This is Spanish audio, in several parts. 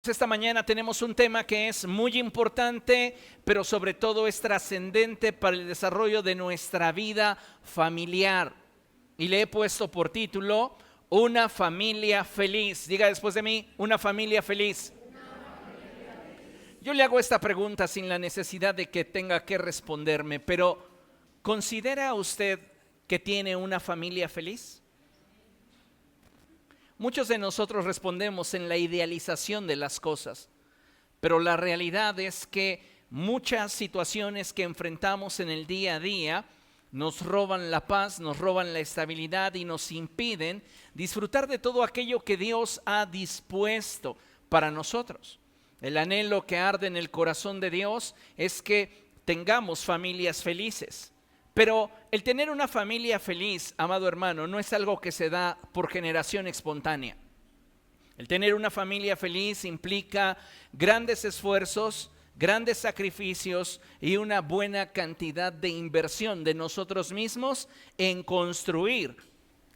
Esta mañana tenemos un tema que es muy importante, pero sobre todo es trascendente para el desarrollo de nuestra vida familiar. Y le he puesto por título, Una familia feliz. Diga después de mí, una familia feliz. Yo le hago esta pregunta sin la necesidad de que tenga que responderme, pero ¿considera usted que tiene una familia feliz? Muchos de nosotros respondemos en la idealización de las cosas, pero la realidad es que muchas situaciones que enfrentamos en el día a día nos roban la paz, nos roban la estabilidad y nos impiden disfrutar de todo aquello que Dios ha dispuesto para nosotros. El anhelo que arde en el corazón de Dios es que tengamos familias felices. Pero el tener una familia feliz, amado hermano, no es algo que se da por generación espontánea. El tener una familia feliz implica grandes esfuerzos, grandes sacrificios y una buena cantidad de inversión de nosotros mismos en construir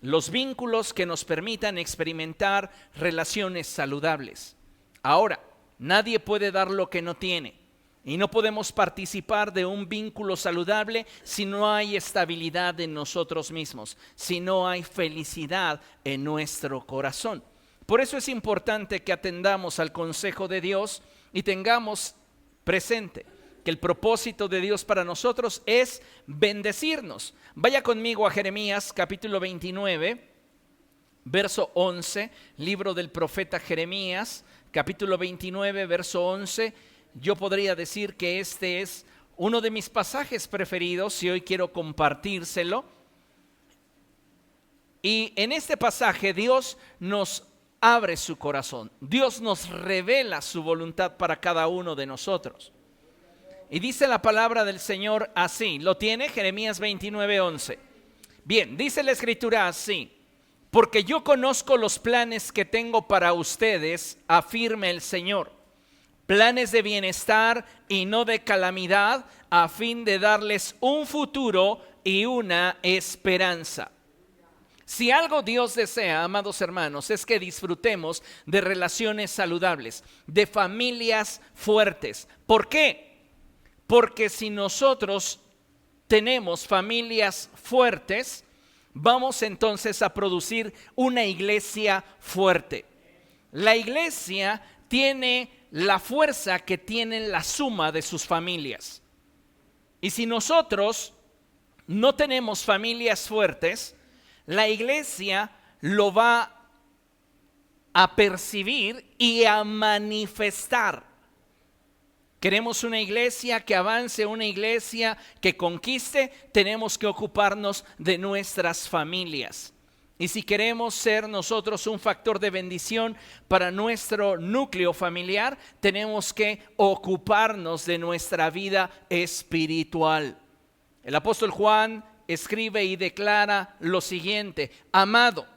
los vínculos que nos permitan experimentar relaciones saludables. Ahora, nadie puede dar lo que no tiene. Y no podemos participar de un vínculo saludable si no hay estabilidad en nosotros mismos, si no hay felicidad en nuestro corazón. Por eso es importante que atendamos al consejo de Dios y tengamos presente que el propósito de Dios para nosotros es bendecirnos. Vaya conmigo a Jeremías capítulo 29, verso 11, libro del profeta Jeremías, capítulo 29, verso 11. Yo podría decir que este es uno de mis pasajes preferidos y hoy quiero compartírselo. Y en este pasaje Dios nos abre su corazón. Dios nos revela su voluntad para cada uno de nosotros. Y dice la palabra del Señor así. ¿Lo tiene? Jeremías 29:11. Bien, dice la Escritura así. Porque yo conozco los planes que tengo para ustedes, afirma el Señor. Planes de bienestar y no de calamidad, a fin de darles un futuro y una esperanza. Si algo Dios desea, amados hermanos, es que disfrutemos de relaciones saludables, de familias fuertes. ¿Por qué? Porque si nosotros tenemos familias fuertes, vamos entonces a producir una iglesia fuerte. La iglesia tiene la fuerza que tiene la suma de sus familias. Y si nosotros no tenemos familias fuertes, la iglesia lo va a percibir y a manifestar. Queremos una iglesia que avance, una iglesia que conquiste, tenemos que ocuparnos de nuestras familias. Y si queremos ser nosotros un factor de bendición para nuestro núcleo familiar, tenemos que ocuparnos de nuestra vida espiritual. El apóstol Juan escribe y declara lo siguiente: amado,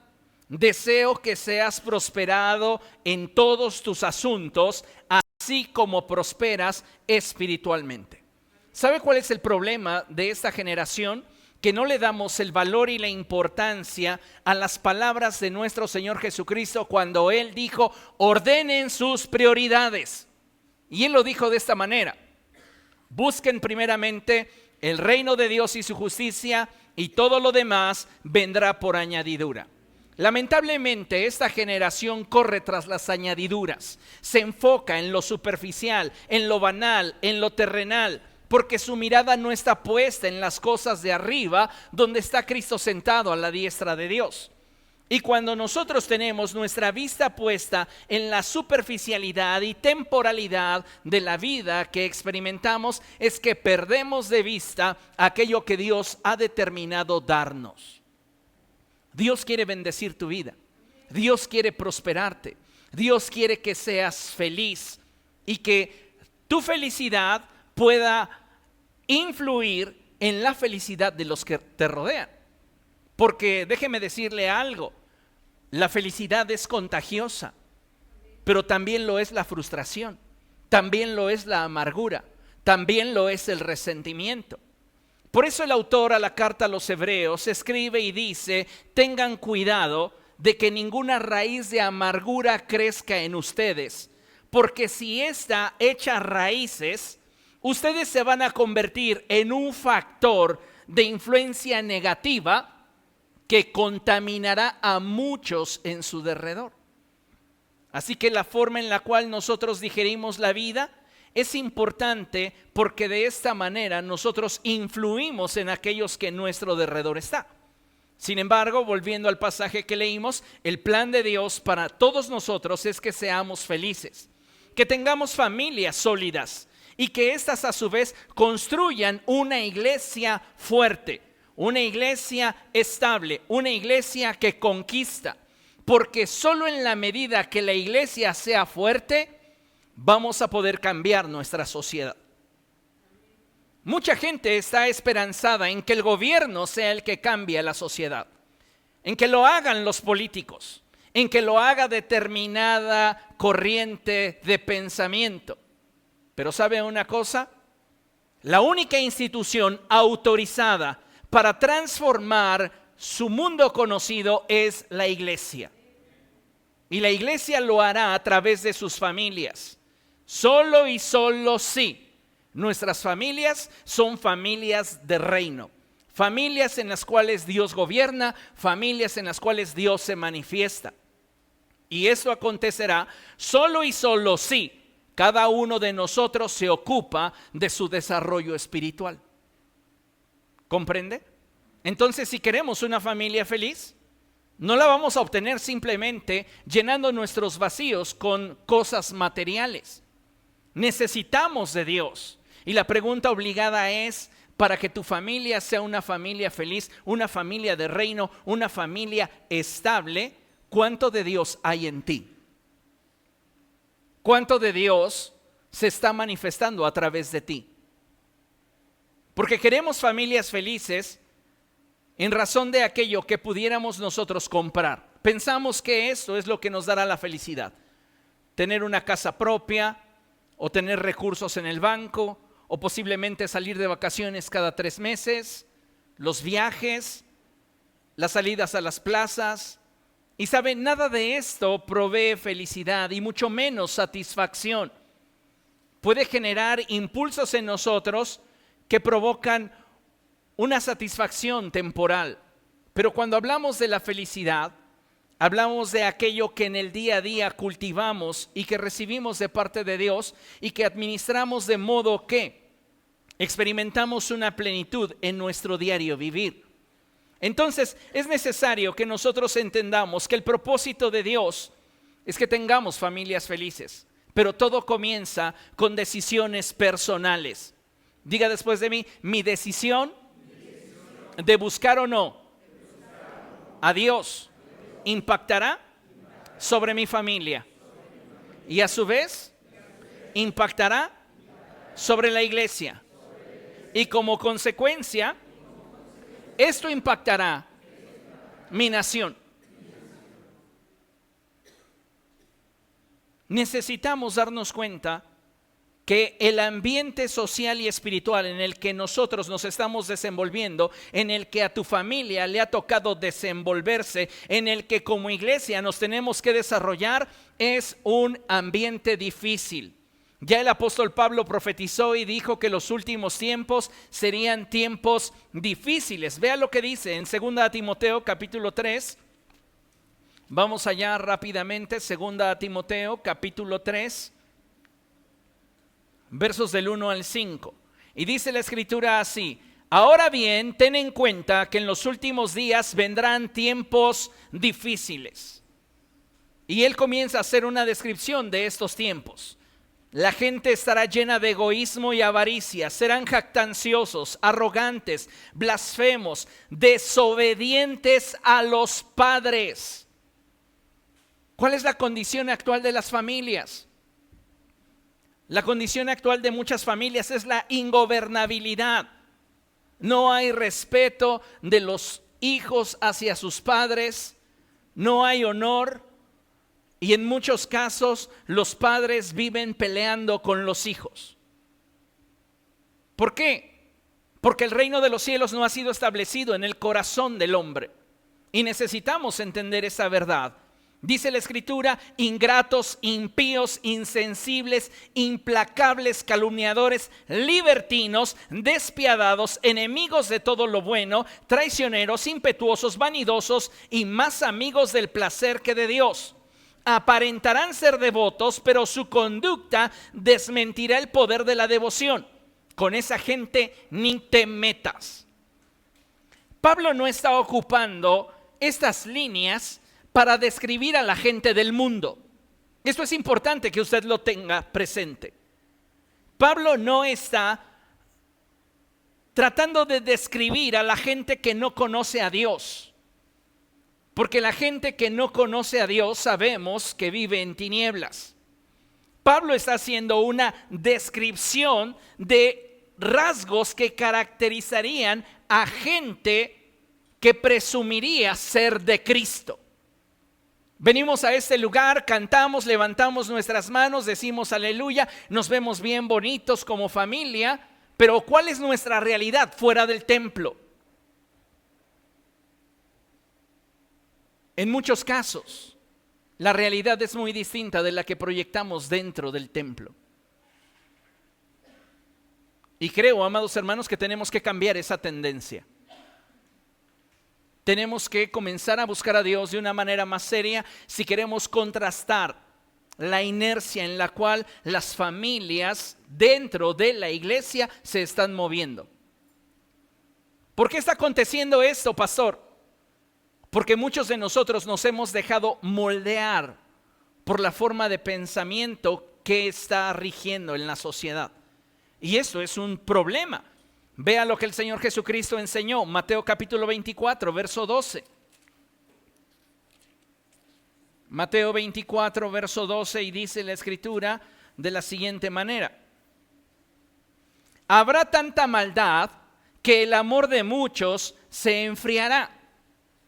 deseo que seas prosperado en todos tus asuntos, así como prosperas espiritualmente. ¿Sabe cuál es el problema de esta generación? Que no le damos el valor y la importancia a las palabras de nuestro Señor Jesucristo cuando Él dijo, ordenen sus prioridades. Y Él lo dijo de esta manera: busquen primeramente el reino de Dios y su justicia, y todo lo demás vendrá por añadidura. Lamentablemente esta generación corre tras las añadiduras, se enfoca en lo superficial, en lo banal, en lo terrenal, porque su mirada no está puesta en las cosas de arriba, donde está Cristo sentado a la diestra de Dios. Y cuando nosotros tenemos nuestra vista puesta en la superficialidad y temporalidad de la vida que experimentamos, es que perdemos de vista aquello que Dios ha determinado darnos. Dios quiere bendecir tu vida. Dios quiere prosperarte. Dios quiere que seas feliz y que tu felicidad pueda influir en la felicidad de los que te rodean. Porque déjeme decirle algo, la felicidad es contagiosa, pero también lo es la frustración, también lo es la amargura, también lo es el resentimiento. Por eso el autor a la carta a los Hebreos escribe y dice: tengan cuidado de que ninguna raíz de amargura crezca en ustedes, porque si ésta echa raíces, ustedes se van a convertir en un factor de influencia negativa que contaminará a muchos en su derredor. Así que la forma en la cual nosotros digerimos la vida es importante, porque de esta manera nosotros influimos en aquellos que en nuestro derredor está. Sin embargo, volviendo al pasaje que leímos, el plan de Dios para todos nosotros es que seamos felices, que tengamos familias sólidas y que éstas a su vez construyan una iglesia fuerte, una iglesia estable, una iglesia que conquista. Porque solo en la medida que la iglesia sea fuerte, vamos a poder cambiar nuestra sociedad. Mucha gente está esperanzada en que el gobierno sea el que cambie la sociedad, en que lo hagan los políticos, en que lo haga determinada corriente de pensamiento. Pero ¿sabe una cosa? La única institución autorizada para transformar su mundo conocido es la iglesia. Y la iglesia lo hará a través de sus familias. Solo y solo si nuestras familias son familias de reino. Familias en las cuales Dios gobierna, familias en las cuales Dios se manifiesta. Y esto acontecerá solo y solo si cada uno de nosotros se ocupa de su desarrollo espiritual. ¿Comprende? Entonces, si queremos una familia feliz, no la vamos a obtener simplemente llenando nuestros vacíos con cosas materiales. Necesitamos de Dios. Y la pregunta obligada es, para que tu familia sea una familia feliz, una familia de reino, una familia estable, ¿cuánto de Dios hay en ti? ¿Cuánto de Dios se está manifestando a través de ti? Porque queremos familias felices en razón de aquello que pudiéramos nosotros comprar. Pensamos que esto es lo que nos dará la felicidad. Tener una casa propia, o tener recursos en el banco, o posiblemente salir de vacaciones cada 3 meses, los viajes, las salidas a las plazas. Y saben, nada de esto provee felicidad y mucho menos satisfacción. Puede generar impulsos en nosotros que provocan una satisfacción temporal. Pero cuando hablamos de la felicidad, hablamos de aquello que en el día a día cultivamos y que recibimos de parte de Dios y que administramos de modo que experimentamos una plenitud en nuestro diario vivir. Entonces, es necesario que nosotros entendamos que el propósito de Dios es que tengamos familias felices, pero todo comienza con decisiones personales. Diga después de mí, mi decisión de buscar o no a Dios impactará sobre mi familia y a su vez impactará sobre la iglesia. Y como consecuencia, esto impactará mi nación. Necesitamos darnos cuenta que el ambiente social y espiritual en el que nosotros nos estamos desenvolviendo, en el que a tu familia le ha tocado desenvolverse, en el que como iglesia nos tenemos que desarrollar, es un ambiente difícil. Ya el apóstol Pablo profetizó y dijo que los últimos tiempos serían tiempos difíciles. Vea lo que dice en 2 Timoteo capítulo 3. Vamos allá rápidamente, 2 Timoteo capítulo 3. Versos del 1 al 5. Y dice la escritura así: ahora bien, ten en cuenta que en los últimos días vendrán tiempos difíciles. Y él comienza a hacer una descripción de estos tiempos. La gente estará llena de egoísmo y avaricia, serán jactanciosos, arrogantes, blasfemos, desobedientes a los padres. ¿Cuál es la condición actual de las familias? La condición actual de muchas familias es la ingobernabilidad. No hay respeto de los hijos hacia sus padres, no hay honor y en muchos casos los padres viven peleando con los hijos. ¿Por qué? Porque el reino de los cielos no ha sido establecido en el corazón del hombre y necesitamos entender esa verdad. Dice la Escritura: ingratos, impíos, insensibles, implacables, calumniadores, libertinos, despiadados, enemigos de todo lo bueno, traicioneros, impetuosos, vanidosos y más amigos del placer que de Dios. Aparentarán ser devotos, pero su conducta desmentirá el poder de la devoción. Con esa gente ni te metas. Pablo no está ocupando estas líneas para describir a la gente del mundo. Esto es importante que usted lo tenga presente. Pablo no está tratando de describir a la gente que no conoce a Dios. Porque la gente que no conoce a Dios sabemos que vive en tinieblas. Pablo está haciendo una descripción de rasgos que caracterizarían a gente que presumiría ser de Cristo. Venimos a este lugar, cantamos, levantamos nuestras manos, decimos aleluya, nos vemos bien bonitos como familia, pero ¿cuál es nuestra realidad fuera del templo? En muchos casos, la realidad es muy distinta de la que proyectamos dentro del templo. Y creo, amados hermanos, que tenemos que cambiar esa tendencia. Tenemos que comenzar a buscar a Dios de una manera más seria si queremos contrastar la inercia en la cual las familias dentro de la iglesia se están moviendo. ¿Por qué está aconteciendo esto, pastor? Porque muchos de nosotros nos hemos dejado moldear por la forma de pensamiento que está rigiendo en la sociedad. Y esto es un problema. Vea lo que el Señor Jesucristo enseñó, Mateo capítulo 24, verso 12. Mateo 24, verso 12, y dice la Escritura de la siguiente manera: habrá tanta maldad que el amor de muchos se enfriará.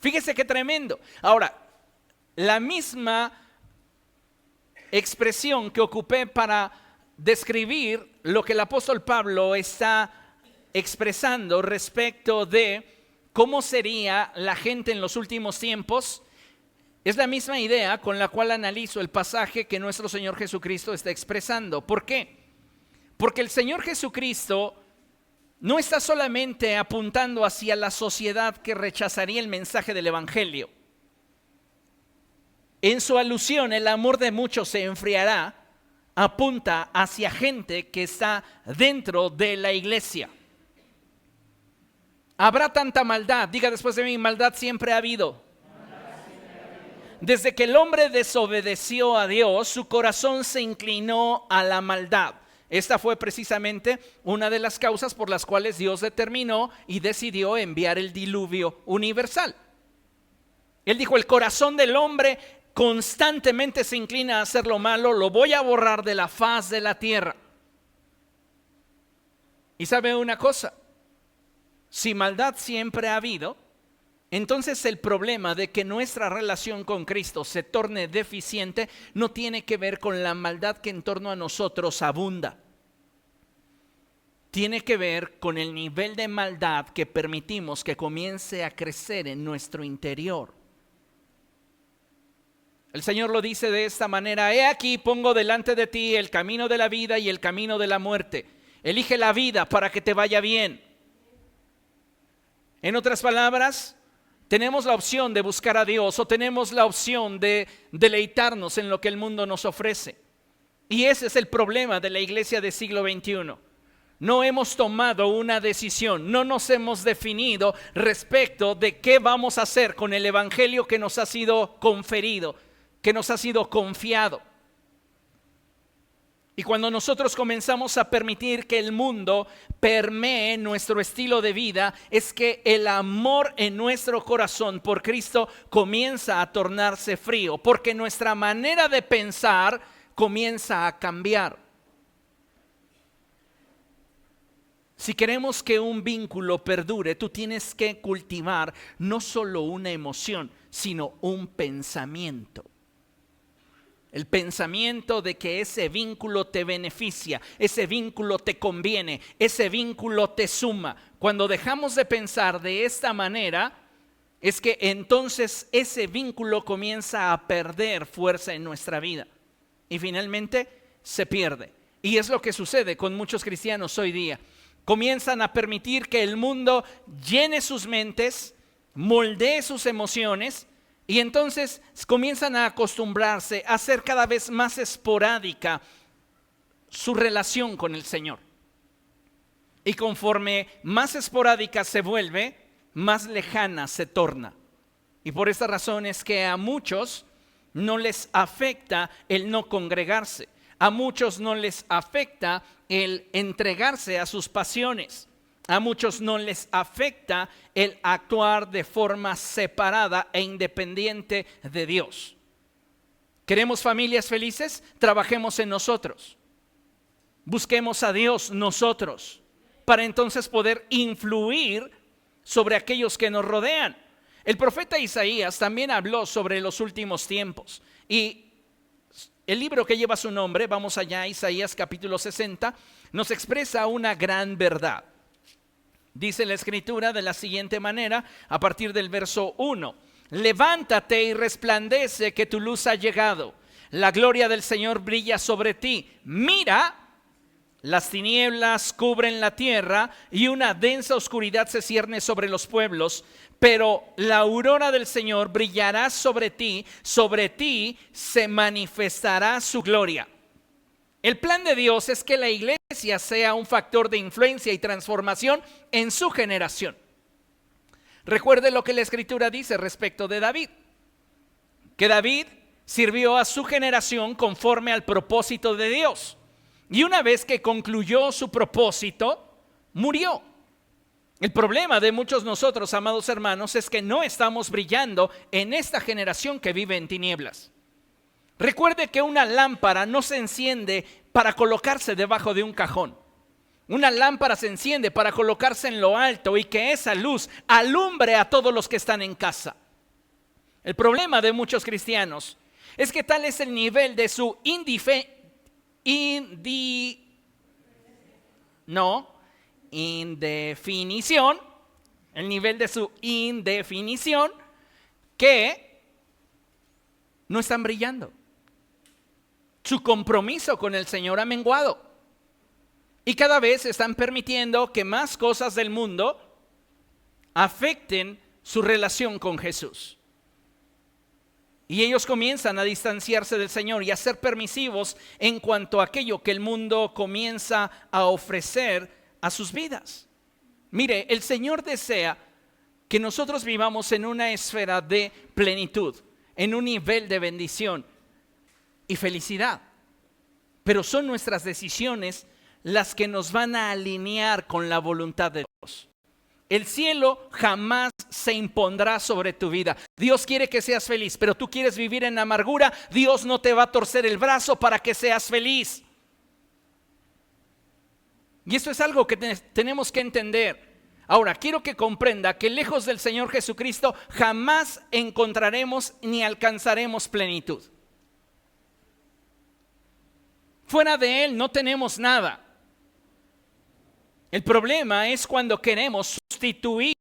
Fíjese qué tremendo. Ahora, la misma expresión que ocupé para describir lo que el apóstol Pablo está expresando respecto de cómo sería la gente en los últimos tiempos, es la misma idea con la cual analizo el pasaje que nuestro Señor Jesucristo está expresando. ¿Por qué? Porque el Señor Jesucristo no está solamente apuntando hacia la sociedad que rechazaría el mensaje del Evangelio. En su alusión, el amor de muchos se enfriará, apunta hacia gente que está dentro de la iglesia. Habrá tanta maldad, diga después de mí: maldad siempre ha habido. Desde que el hombre desobedeció a Dios, su corazón se inclinó a la maldad. Esta fue precisamente una de las causas por las cuales Dios determinó y decidió enviar el diluvio universal. Él dijo: el corazón del hombre constantemente se inclina a hacer lo malo, lo voy a borrar de la faz de la tierra. Y sabe una cosa, si maldad siempre ha habido, entonces el problema de que nuestra relación con Cristo se torne deficiente no tiene que ver con la maldad que en torno a nosotros abunda. Tiene que ver con el nivel de maldad que permitimos que comience a crecer en nuestro interior. El Señor lo dice de esta manera: he aquí pongo delante de ti el camino de la vida y el camino de la muerte. Elige la vida para que te vaya bien. En otras palabras, tenemos la opción de buscar a Dios o tenemos la opción de deleitarnos en lo que el mundo nos ofrece. Y ese es el problema de la iglesia del siglo XXI. No hemos tomado una decisión, no nos hemos definido respecto de qué vamos a hacer con el evangelio que nos ha sido conferido, que nos ha sido confiado. Y cuando nosotros comenzamos a permitir que el mundo permee nuestro estilo de vida, es que el amor en nuestro corazón por Cristo comienza a tornarse frío, porque nuestra manera de pensar comienza a cambiar. Si queremos que un vínculo perdure, tú tienes que cultivar no solo una emoción, sino un pensamiento. El pensamiento de que ese vínculo te beneficia, ese vínculo te conviene, ese vínculo te suma. Cuando dejamos de pensar de esta manera, es que entonces ese vínculo comienza a perder fuerza en nuestra vida y finalmente se pierde. Y es lo que sucede con muchos cristianos hoy día. Comienzan a permitir que el mundo llene sus mentes, moldee sus emociones y entonces comienzan a acostumbrarse a hacer cada vez más esporádica su relación con el Señor. Y conforme más esporádica se vuelve, más lejana se torna. Y por esta razón es que a muchos no les afecta el no congregarse. A muchos no les afecta el entregarse a sus pasiones. A muchos no les afecta el actuar de forma separada e independiente de Dios. ¿Queremos familias felices? Trabajemos en nosotros. Busquemos a Dios nosotros para entonces poder influir sobre aquellos que nos rodean. El profeta Isaías también habló sobre los últimos tiempos y el libro que lleva su nombre, vamos allá, Isaías capítulo 60, nos expresa una gran verdad. Dice la escritura de la siguiente manera, a partir del verso 1. Levántate y resplandece que tu luz ha llegado. La gloria del Señor brilla sobre ti. Mira, las tinieblas cubren la tierra y una densa oscuridad se cierne sobre los pueblos. Pero la aurora del Señor brillará sobre ti se manifestará su gloria. El plan de Dios es que la iglesia sea un factor de influencia y transformación en su generación. Recuerde lo que la Escritura dice respecto de David, que David sirvió a su generación conforme al propósito de Dios. Y una vez que concluyó su propósito, murió. El problema de muchos nosotros, amados hermanos, es que no estamos brillando en esta generación que vive en tinieblas. Recuerde que una lámpara no se enciende para colocarse debajo de un cajón. Una lámpara se enciende para colocarse en lo alto y que esa luz alumbre a todos los que están en casa. El problema de muchos cristianos es que tal es el nivel de su indefinición, el nivel de su indefinición, que no están brillando. Su compromiso con el Señor ha menguado. Y cada vez están permitiendo que más cosas del mundo afecten su relación con Jesús. Y ellos comienzan a distanciarse del Señor y a ser permisivos en cuanto a aquello que el mundo comienza a ofrecer a sus vidas. Mire, el Señor desea que nosotros vivamos en una esfera de plenitud, en un nivel de bendición y felicidad. Pero son nuestras decisiones las que nos van a alinear con la voluntad de Dios. El cielo jamás se impondrá sobre tu vida. Dios quiere que seas feliz, pero tú quieres vivir en amargura. Dios no te va a torcer el brazo para que seas feliz. Y esto es algo que tenemos que entender. Ahora, quiero que comprenda que lejos del Señor Jesucristo jamás encontraremos ni alcanzaremos plenitud. Fuera de Él no tenemos nada. El problema es cuando queremos sustituir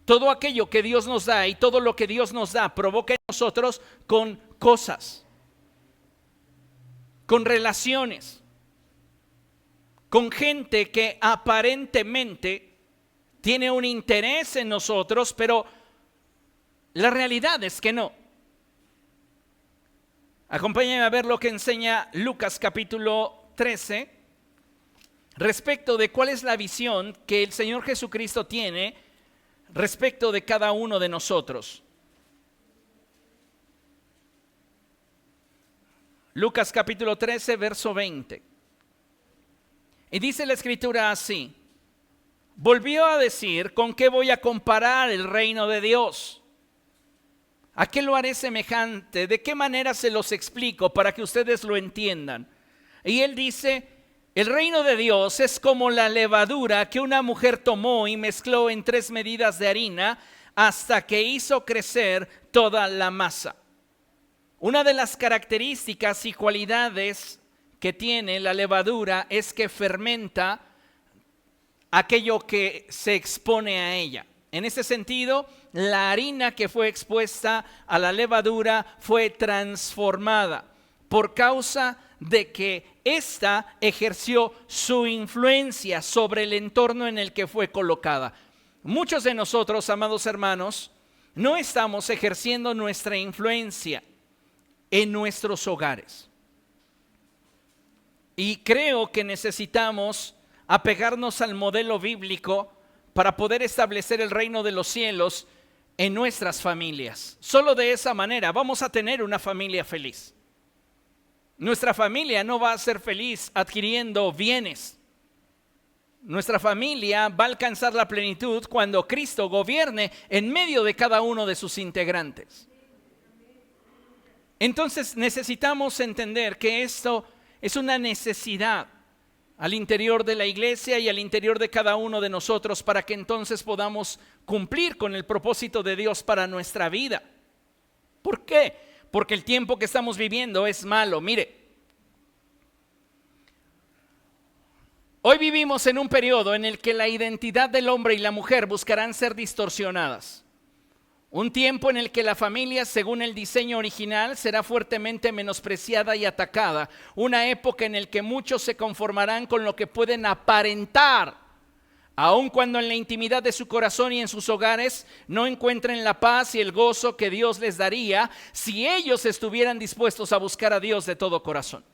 todo aquello que Dios nos da y todo lo que Dios nos da provoca en nosotros con cosas, con relaciones, con gente que aparentemente tiene un interés en nosotros, pero la realidad es que no. Acompáñenme a ver lo que enseña Lucas capítulo 13 respecto de cuál es la visión que el Señor Jesucristo tiene respecto de cada uno de nosotros. Lucas capítulo 13, verso 20. Y dice la Escritura así: volvió a decir, ¿con qué voy a comparar el reino de Dios? ¿A qué lo haré semejante? ¿De qué manera se los explico para que ustedes lo entiendan? Y él dice: el reino de Dios es como la levadura que una mujer tomó y mezcló en 3 medidas de harina hasta que hizo crecer toda la masa. Una de las características y cualidades que tiene la levadura es que fermenta aquello que se expone a ella. En ese sentido, la harina que fue expuesta a la levadura fue transformada por causa de que ésta ejerció su influencia sobre el entorno en el que fue colocada. Muchos de nosotros, amados hermanos, no estamos ejerciendo nuestra influencia en nuestros hogares. Y creo que necesitamos apegarnos al modelo bíblico para poder establecer el reino de los cielos en nuestras familias. Solo de esa manera vamos a tener una familia feliz. Nuestra familia no va a ser feliz adquiriendo bienes. Nuestra familia va a alcanzar la plenitud cuando Cristo gobierne en medio de cada uno de sus integrantes. Entonces necesitamos entender que esto es una necesidad al interior de la iglesia y al interior de cada uno de nosotros para que entonces podamos cumplir con el propósito de Dios para nuestra vida. ¿Por qué? Porque el tiempo que estamos viviendo es malo. Mire, hoy vivimos en un periodo en el que la identidad del hombre y la mujer buscarán ser distorsionadas. Un tiempo en el que la familia, según el diseño original, será fuertemente menospreciada y atacada. Una época en la que muchos se conformarán con lo que pueden aparentar, aun cuando en la intimidad de su corazón y en sus hogares no encuentren la paz y el gozo que Dios les daría si ellos estuvieran dispuestos a buscar a Dios de todo corazón.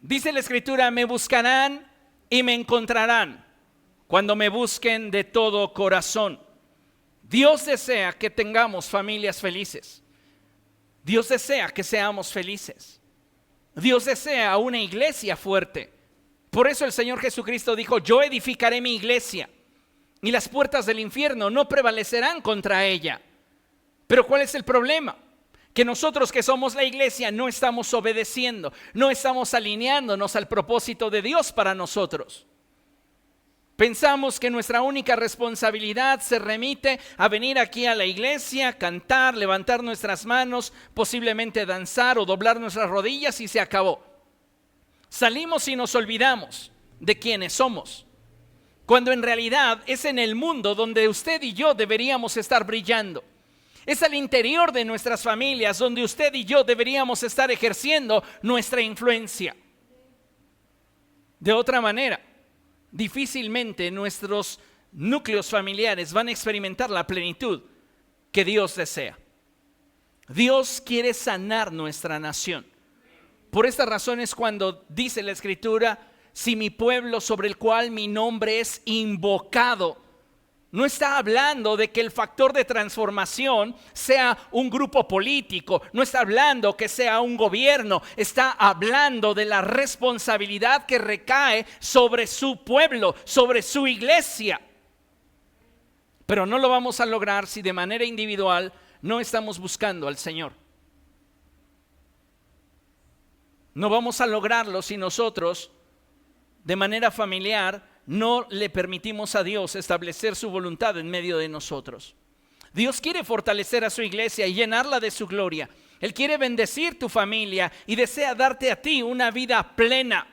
Dice la Escritura: me buscarán y me encontrarán cuando me busquen de todo corazón. Dios desea que tengamos familias felices. Dios desea que seamos felices. Dios desea una iglesia fuerte. Por eso el Señor Jesucristo dijo: yo edificaré mi iglesia y las puertas del infierno no prevalecerán contra ella. Pero ¿cuál es el problema? Que nosotros, que somos la iglesia, no estamos obedeciendo, no estamos alineándonos al propósito de Dios para nosotros. Pensamos que nuestra única responsabilidad se remite a venir aquí a la iglesia, cantar, levantar nuestras manos, posiblemente danzar o doblar nuestras rodillas y se acabó. Salimos y nos olvidamos de quiénes somos, cuando en realidad es en el mundo donde usted y yo deberíamos estar brillando. Es al interior de nuestras familias donde usted y yo deberíamos estar ejerciendo nuestra influencia. De otra manera, difícilmente nuestros núcleos familiares van a experimentar la plenitud que Dios desea. Dios quiere sanar nuestra nación. Por esta razón es cuando dice la Escritura: si mi pueblo, sobre el cual mi nombre es invocado. No está hablando de que el factor de transformación sea un grupo político, no está hablando que sea un gobierno, está hablando de la responsabilidad que recae sobre su pueblo, sobre su iglesia. Pero no lo vamos a lograr si de manera individual no estamos buscando al Señor. No vamos a lograrlo si nosotros, de manera familiar, no le permitimos a Dios establecer su voluntad en medio de nosotros. Dios quiere fortalecer a su iglesia y llenarla de su gloria. Él quiere bendecir tu familia y desea darte a ti una vida plena.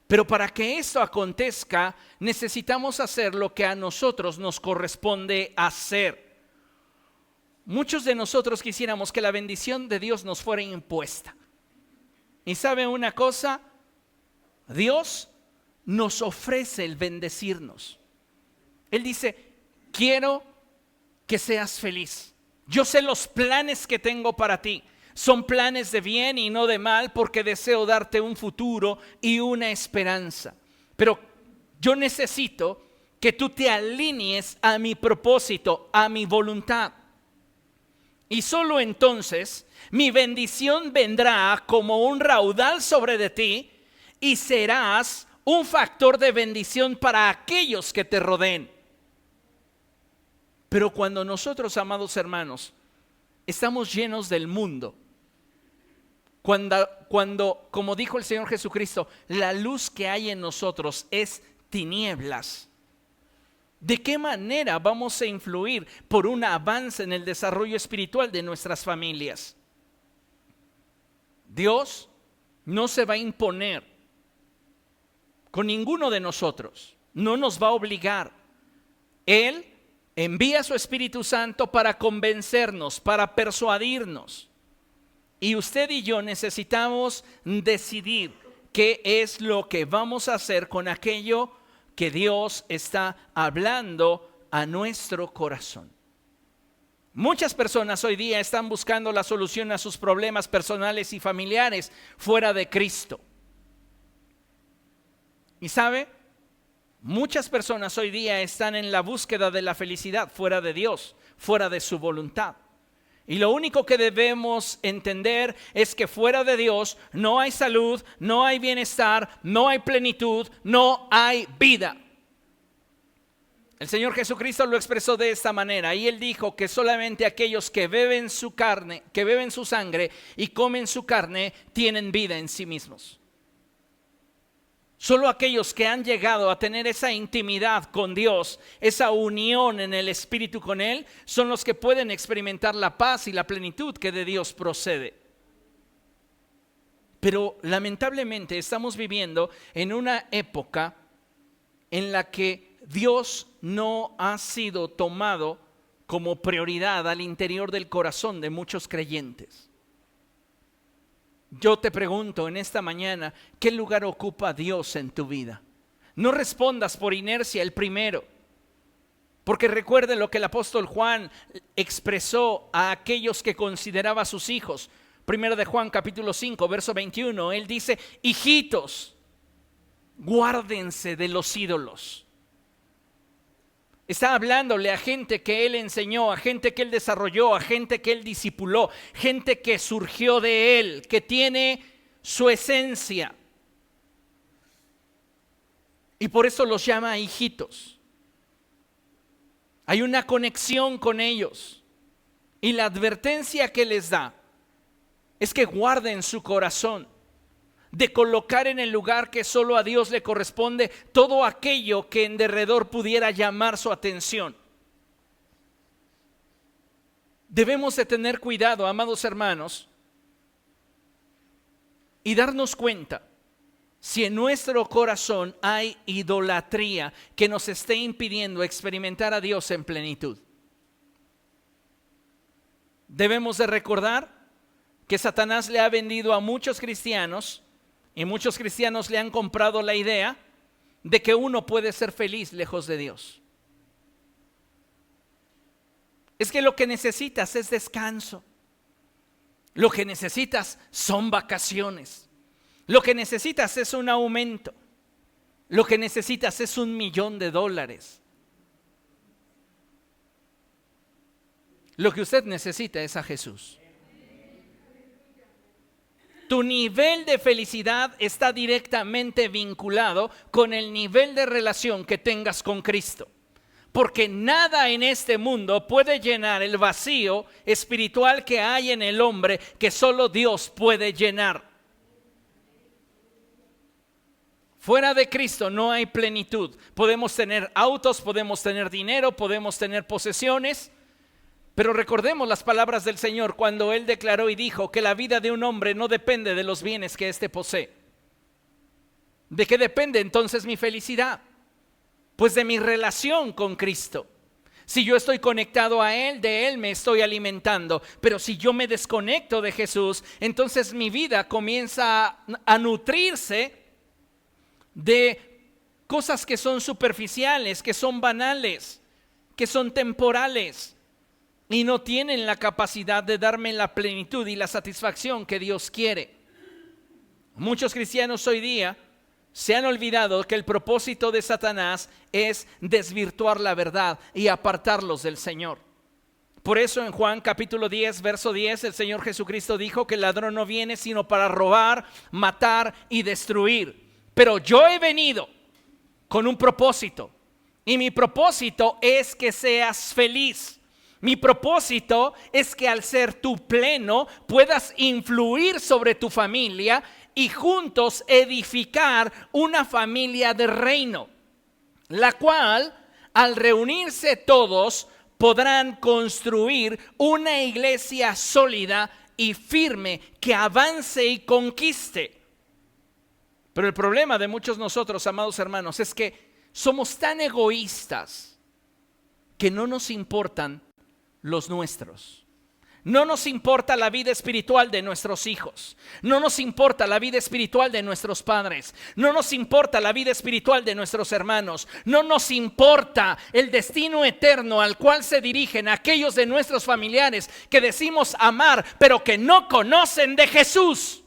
Pero para que esto acontezca, necesitamos hacer lo que a nosotros nos corresponde hacer. Muchos de nosotros quisiéramos que la bendición de Dios nos fuera impuesta. ¿Y sabe una cosa? Dios nos ofrece el bendecirnos. Él dice: quiero que seas feliz. Yo sé los planes que tengo para ti. Son planes de bien y no de mal, porque deseo darte un futuro y una esperanza. Pero yo necesito que tú te alinees a mi propósito, a mi voluntad. Y solo entonces mi bendición vendrá como un raudal sobre de ti y serás un factor de bendición para aquellos que te rodeen. Pero cuando nosotros, amados hermanos, estamos llenos del mundo, cuando, como dijo el Señor Jesucristo, la luz que hay en nosotros es tinieblas, ¿de qué manera vamos a influir por un avance en el desarrollo espiritual de nuestras familias? Dios no se va a imponer con ninguno de nosotros, no nos va a obligar. Él envía su Espíritu Santo para convencernos, para persuadirnos. Y usted y yo necesitamos decidir qué es lo que vamos a hacer con aquello que Dios está hablando a nuestro corazón. Muchas personas hoy día están buscando la solución a sus problemas personales y familiares fuera de Cristo. ¿Y sabe? Muchas personas hoy día están en la búsqueda de la felicidad fuera de Dios, fuera de su voluntad. Y lo único que debemos entender es que fuera de Dios no hay salud, no hay bienestar, no hay plenitud, no hay vida. El Señor Jesucristo lo expresó de esta manera, y Él dijo que solamente aquellos que beben su carne, que beben su sangre y comen su carne, tienen vida en sí mismos. Solo aquellos que han llegado a tener esa intimidad con Dios, esa unión en el Espíritu con Él, son los que pueden experimentar la paz y la plenitud que de Dios procede. Pero lamentablemente estamos viviendo en una época en la que Dios no ha sido tomado como prioridad al interior del corazón de muchos creyentes. Yo te pregunto en esta mañana, ¿qué lugar ocupa Dios en tu vida? No respondas por inercia el primero, porque recuerde lo que el apóstol Juan expresó a aquellos que consideraba a sus hijos. Primero de Juan capítulo 5, verso 21, él dice: hijitos, guárdense de los ídolos. Está hablándole a gente que él enseñó, a gente que él desarrolló, a gente que él discipuló, gente que surgió de él, que tiene su esencia. Y por eso los llama hijitos. Hay una conexión con ellos. Y la advertencia que les da es que guarden su corazón de colocar en el lugar que solo a Dios le corresponde todo aquello que en derredor pudiera llamar su atención. Debemos de tener cuidado, amados hermanos, y darnos cuenta si en nuestro corazón hay idolatría que nos esté impidiendo experimentar a Dios en plenitud. Debemos de recordar que Satanás le ha vendido a muchos cristianos, y muchos cristianos le han comprado la idea de que uno puede ser feliz lejos de Dios. Es que lo que necesitas es descanso. Lo que necesitas son vacaciones. Lo que necesitas es un aumento. Lo que necesitas es $1,000,000. Lo que usted necesita es a Jesús. Tu nivel de felicidad está directamente vinculado con el nivel de relación que tengas con Cristo. Porque nada en este mundo puede llenar el vacío espiritual que hay en el hombre que solo Dios puede llenar. Fuera de Cristo no hay plenitud. Podemos tener autos, podemos tener dinero, podemos tener posesiones. Pero recordemos las palabras del Señor cuando Él declaró y dijo que la vida de un hombre no depende de los bienes que éste posee. ¿De qué depende entonces mi felicidad? Pues de mi relación con Cristo. Si yo estoy conectado a Él, de Él me estoy alimentando. Pero si yo me desconecto de Jesús, entonces mi vida comienza a nutrirse de cosas que son superficiales, que son banales, que son temporales. Y no tienen la capacidad de darme la plenitud y la satisfacción que Dios quiere. Muchos cristianos hoy día se han olvidado que el propósito de Satanás es desvirtuar la verdad y apartarlos del Señor. Por eso en Juan capítulo 10, verso 10, el Señor Jesucristo dijo que el ladrón no viene sino para robar, matar y destruir. Pero yo he venido con un propósito, y mi propósito es que seas feliz. Mi propósito es que al ser tú pleno puedas influir sobre tu familia y juntos edificar una familia de reino, la cual al reunirse todos podrán construir una iglesia sólida y firme que avance y conquiste. Pero el problema de muchos nosotros, amados hermanos, es que somos tan egoístas que no nos importan los nuestros. No nos importa la vida espiritual de nuestros hijos. No nos importa la vida espiritual de nuestros padres. No nos importa la vida espiritual de nuestros hermanos. No nos importa el destino eterno al cual se dirigen aquellos de nuestros familiares que decimos amar, pero que no conocen de Jesús.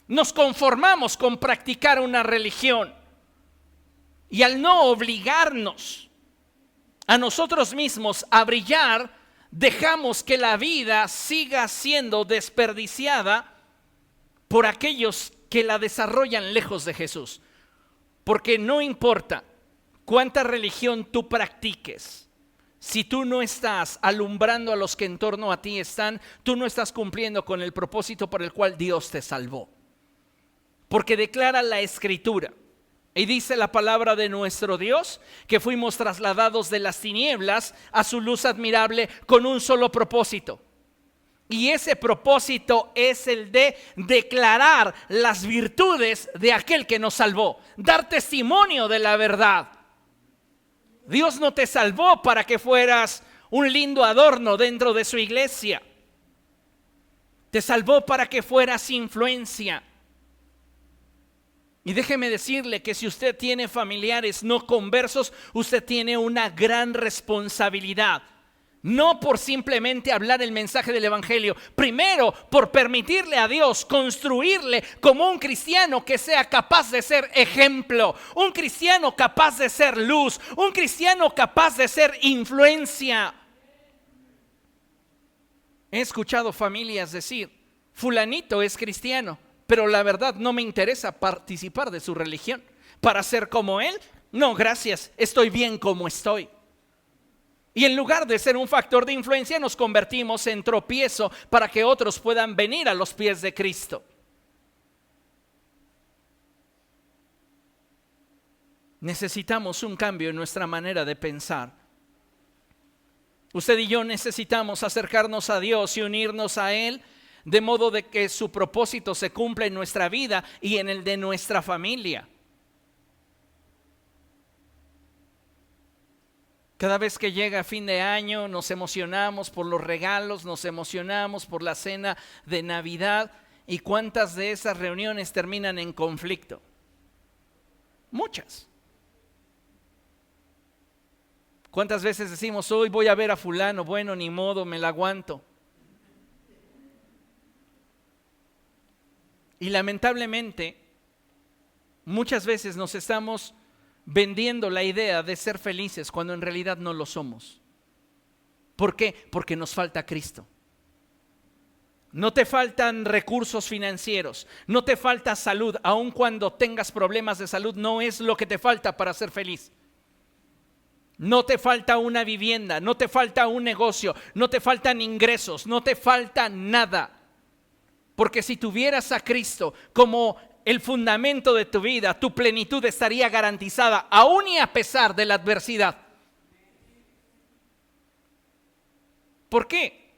Nos conformamos con practicar una religión y al no obligarnos a nosotros mismos a brillar, dejamos que la vida siga siendo desperdiciada por aquellos que la desarrollan lejos de Jesús. Porque no importa cuánta religión tú practiques, si tú no estás alumbrando a los que en torno a ti están, tú no estás cumpliendo con el propósito por el cual Dios te salvó. Porque declara la Escritura y dice la palabra de nuestro Dios que fuimos trasladados de las tinieblas a su luz admirable con un solo propósito. Y ese propósito es el de declarar las virtudes de aquel que nos salvó, dar testimonio de la verdad. Dios no te salvó para que fueras un lindo adorno dentro de su iglesia. Te salvó para que fueras influencia. Y déjeme decirle que si usted tiene familiares no conversos, usted tiene una gran responsabilidad. No por simplemente hablar el mensaje del evangelio, primero por permitirle a Dios construirle como un cristiano que sea capaz de ser ejemplo, un cristiano capaz de ser luz, un cristiano capaz de ser influencia. He escuchado familias decir, fulanito es cristiano, pero la verdad no me interesa participar de su religión. Para ser como él, no, gracias, estoy bien como estoy. Y en lugar de ser un factor de influencia, nos convertimos en tropiezo para que otros puedan venir a los pies de Cristo. Necesitamos un cambio en nuestra manera de pensar. Usted y yo necesitamos acercarnos a Dios y unirnos a Él, de modo de que su propósito se cumpla en nuestra vida y en el de nuestra familia. Cada vez que llega fin de año nos emocionamos por los regalos, nos emocionamos por la cena de Navidad. ¿Y cuántas de esas reuniones terminan en conflicto? Muchas. ¿Cuántas veces decimos, hoy voy a ver a fulano, bueno, ni modo, me la aguanto? Y lamentablemente, muchas veces nos estamos vendiendo la idea de ser felices cuando en realidad no lo somos. ¿Por qué? Porque nos falta Cristo. No te faltan recursos financieros, no te falta salud, aun cuando tengas problemas de salud, no es lo que te falta para ser feliz. No te falta una vivienda, no te falta un negocio, no te faltan ingresos, no te falta nada. Porque si tuvieras a Cristo como el fundamento de tu vida, tu plenitud estaría garantizada, aún y a pesar de la adversidad. ¿Por qué?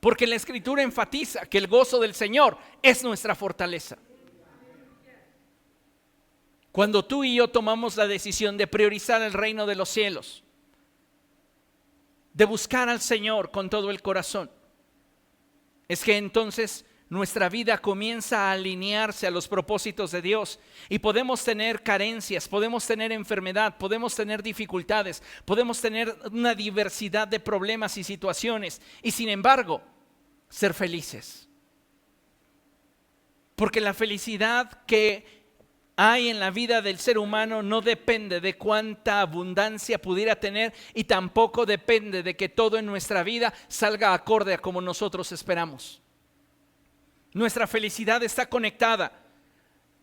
Porque la Escritura enfatiza que el gozo del Señor es nuestra fortaleza. Cuando tú y yo tomamos la decisión de priorizar el reino de los cielos, de buscar al Señor con todo el corazón, es que entonces nuestra vida comienza a alinearse a los propósitos de Dios y podemos tener carencias, podemos tener enfermedad, podemos tener dificultades, podemos tener una diversidad de problemas y situaciones y sin embargo ser felices. Porque la felicidad que hay en la vida del ser humano no depende de cuánta abundancia pudiera tener y tampoco depende de que todo en nuestra vida salga acorde a como nosotros esperamos. Nuestra felicidad está conectada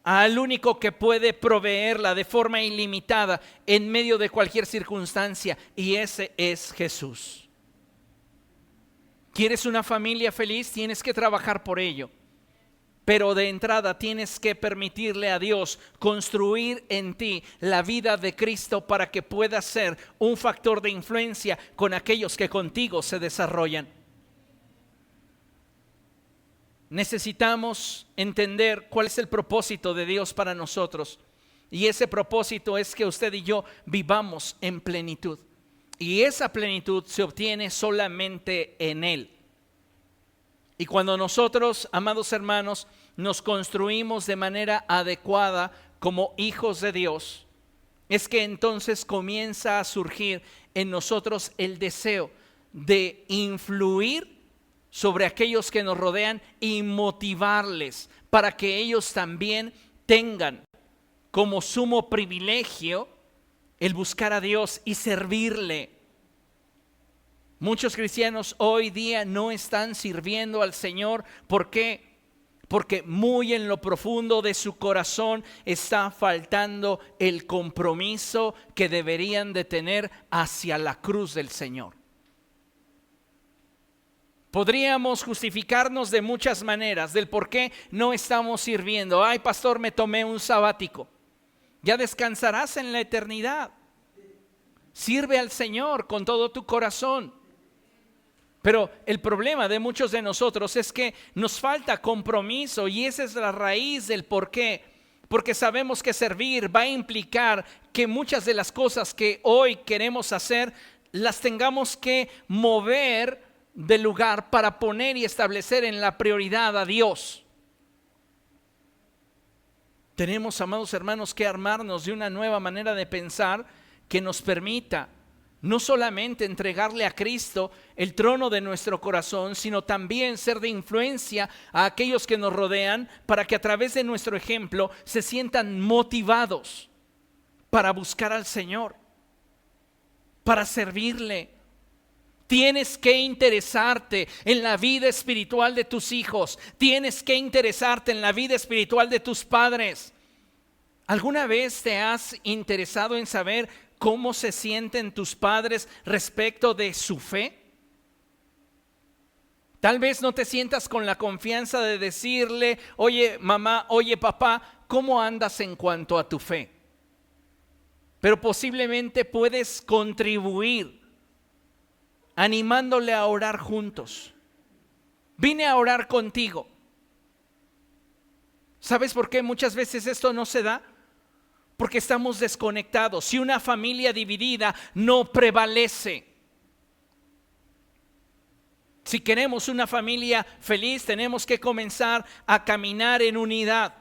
al único que puede proveerla de forma ilimitada en medio de cualquier circunstancia, y ese es Jesús. ¿Quieres una familia feliz? Tienes que trabajar por ello. Pero de entrada tienes que permitirle a Dios construir en ti la vida de Cristo para que puedas ser un factor de influencia con aquellos que contigo se desarrollan. Necesitamos entender cuál es el propósito de Dios para nosotros. Y ese propósito es que usted y yo vivamos en plenitud. Y esa plenitud se obtiene solamente en Él. Y cuando nosotros, amados hermanos, nos construimos de manera adecuada como hijos de Dios, es que entonces comienza a surgir en nosotros el deseo de influir sobre aquellos que nos rodean y motivarles para que ellos también tengan como sumo privilegio el buscar a Dios y servirle. Muchos cristianos hoy día no están sirviendo al Señor. ¿Por qué? Porque muy en lo profundo de su corazón está faltando el compromiso que deberían de tener hacia la cruz del Señor. Podríamos justificarnos de muchas maneras del por qué no estamos sirviendo. Ay, pastor, me tomé un sabático. Ya descansarás en la eternidad. Sirve al Señor con todo tu corazón. Pero el problema de muchos de nosotros es que nos falta compromiso, y esa es la raíz del por qué. Porque sabemos que servir va a implicar que muchas de las cosas que hoy queremos hacer las tengamos que mover del lugar para poner y establecer en la prioridad a Dios. Tenemos, amados hermanos, que armarnos de una nueva manera de pensar que nos permita no solamente entregarle a Cristo el trono de nuestro corazón, sino también ser de influencia a aquellos que nos rodean, para que a través de nuestro ejemplo se sientan motivados para buscar al Señor, para servirle. Tienes que interesarte en la vida espiritual de tus hijos. Tienes que interesarte en la vida espiritual de tus padres. ¿Alguna vez te has interesado en saber cómo se sienten tus padres respecto de su fe? Tal vez no te sientas con la confianza de decirle: oye mamá, oye papá, ¿cómo andas en cuanto a tu fe? Pero posiblemente puedes contribuir animándole a orar juntos. Vine a orar contigo. ¿Sabes por qué muchas veces esto no se da? Porque estamos desconectados. Si una familia dividida no prevalece. Si queremos una familia feliz, tenemos que comenzar a caminar en unidad.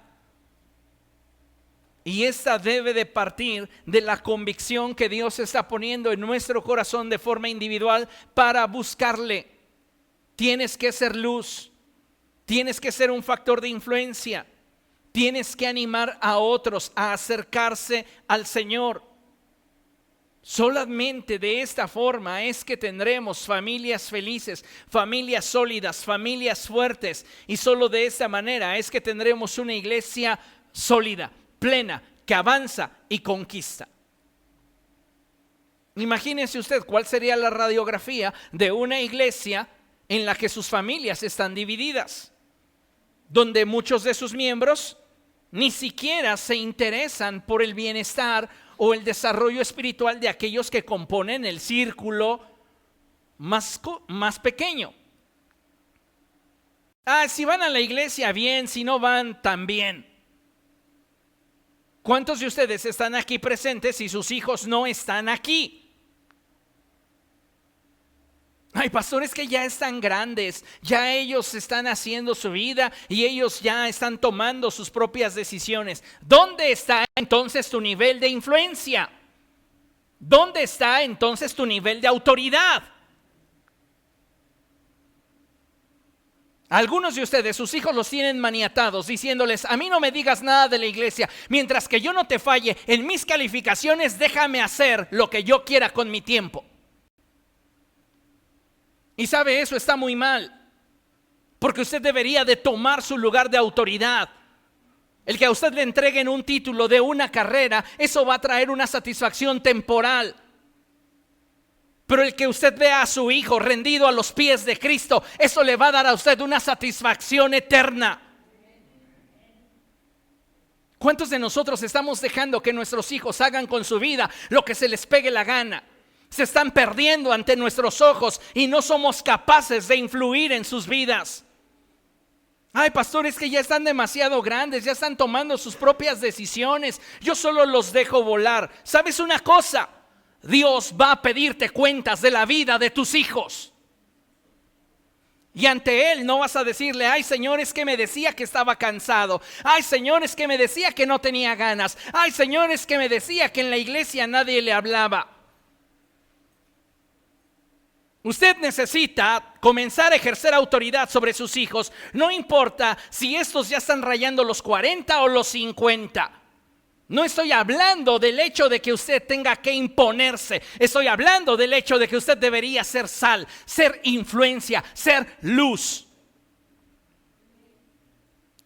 Y esta debe de partir de la convicción que Dios está poniendo en nuestro corazón de forma individual para buscarle. Tienes que ser luz. Tienes que ser un factor de influencia. Tienes que animar a otros a acercarse al Señor. Solamente de esta forma es que tendremos familias felices, familias sólidas, familias fuertes. Y solo de esta manera es que tendremos una iglesia sólida, plena, que avanza y conquista. Imagínese usted cuál sería la radiografía de una iglesia en la que sus familias están divididas, donde muchos de sus miembros ni siquiera se interesan por el bienestar o el desarrollo espiritual de aquellos que componen el círculo más pequeño. Si van a la iglesia, bien; si no van, también. ¿Cuántos de ustedes están aquí presentes y sus hijos no están aquí? Ay, pastores, que ya están grandes, ya ellos están haciendo su vida y ellos ya están tomando sus propias decisiones. ¿Dónde está entonces tu nivel de influencia? ¿Dónde está entonces tu nivel de autoridad? Algunos de ustedes, sus hijos los tienen maniatados, diciéndoles: a mí no me digas nada de la iglesia, mientras que yo no te falle en mis calificaciones, déjame hacer lo que yo quiera con mi tiempo. Y sabe, eso está muy mal, porque usted debería de tomar su lugar de autoridad. El que a usted le entreguen un título de una carrera, eso va a traer una satisfacción temporal. Pero el que usted vea a su hijo rendido a los pies de Cristo, eso le va a dar a usted una satisfacción eterna. ¿Cuántos de nosotros estamos dejando que nuestros hijos hagan con su vida lo que se les pegue la gana? Se están perdiendo ante nuestros ojos y no somos capaces de influir en sus vidas. Ay, pastor, es que ya están demasiado grandes, ya están tomando sus propias decisiones. Yo solo los dejo volar. ¿Sabes una cosa? Dios va a pedirte cuentas de la vida de tus hijos. Y ante Él no vas a decirle: ay, Señor, es que me decía que estaba cansado. Ay, Señor, es que me decía que no tenía ganas. Ay, Señor, es que me decía que en la iglesia nadie le hablaba. Usted necesita comenzar a ejercer autoridad sobre sus hijos. No importa si estos ya están rayando los 40 o los 50. No estoy hablando del hecho de que usted tenga que imponerse. Estoy hablando del hecho de que usted debería ser sal, ser influencia, ser luz.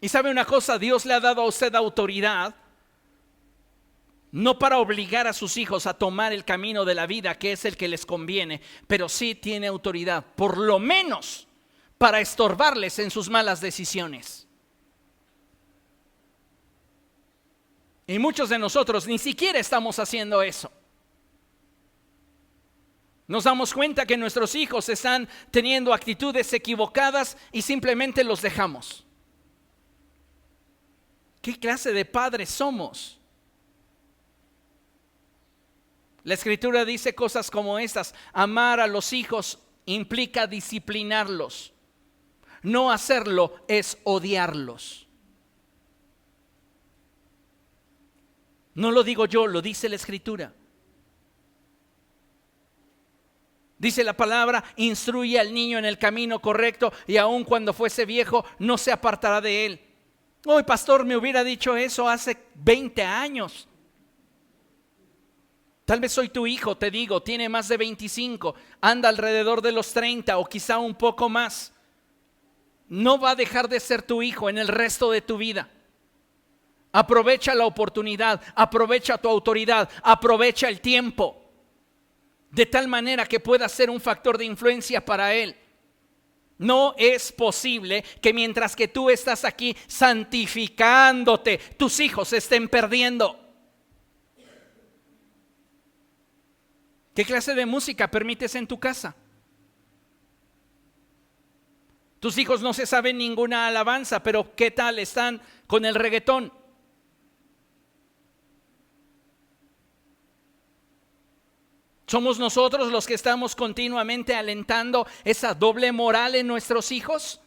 Y sabe una cosa, Dios le ha dado a usted autoridad, no para obligar a sus hijos a tomar el camino de la vida que es el que les conviene, pero sí tiene autoridad, por lo menos, para estorbarles en sus malas decisiones. Y muchos de nosotros ni siquiera estamos haciendo eso. Nos damos cuenta que nuestros hijos están teniendo actitudes equivocadas y simplemente los dejamos. ¿Qué clase de padres somos? La Escritura dice cosas como estas: amar a los hijos implica disciplinarlos. No hacerlo es odiarlos. No lo digo yo, lo dice la Escritura. Dice la palabra: instruye al niño en el camino correcto y aun cuando fuese viejo no se apartará de él. Hoy, pastor, me hubiera dicho eso hace 20 años. Tal vez soy tu hijo, te digo, tiene más de 25, anda alrededor de los 30 o quizá un poco más. No va a dejar de ser tu hijo en el resto de tu vida. Aprovecha la oportunidad, aprovecha tu autoridad, aprovecha el tiempo, de tal manera que pueda ser un factor de influencia para él. No es posible que mientras que tú estás aquí santificándote, tus hijos se estén perdiendo. ¿Qué clase de música permites en tu casa? Tus hijos no se saben ninguna alabanza, pero ¿qué tal están con el reggaetón? ¿Somos nosotros los que estamos continuamente alentando esa doble moral en nuestros hijos?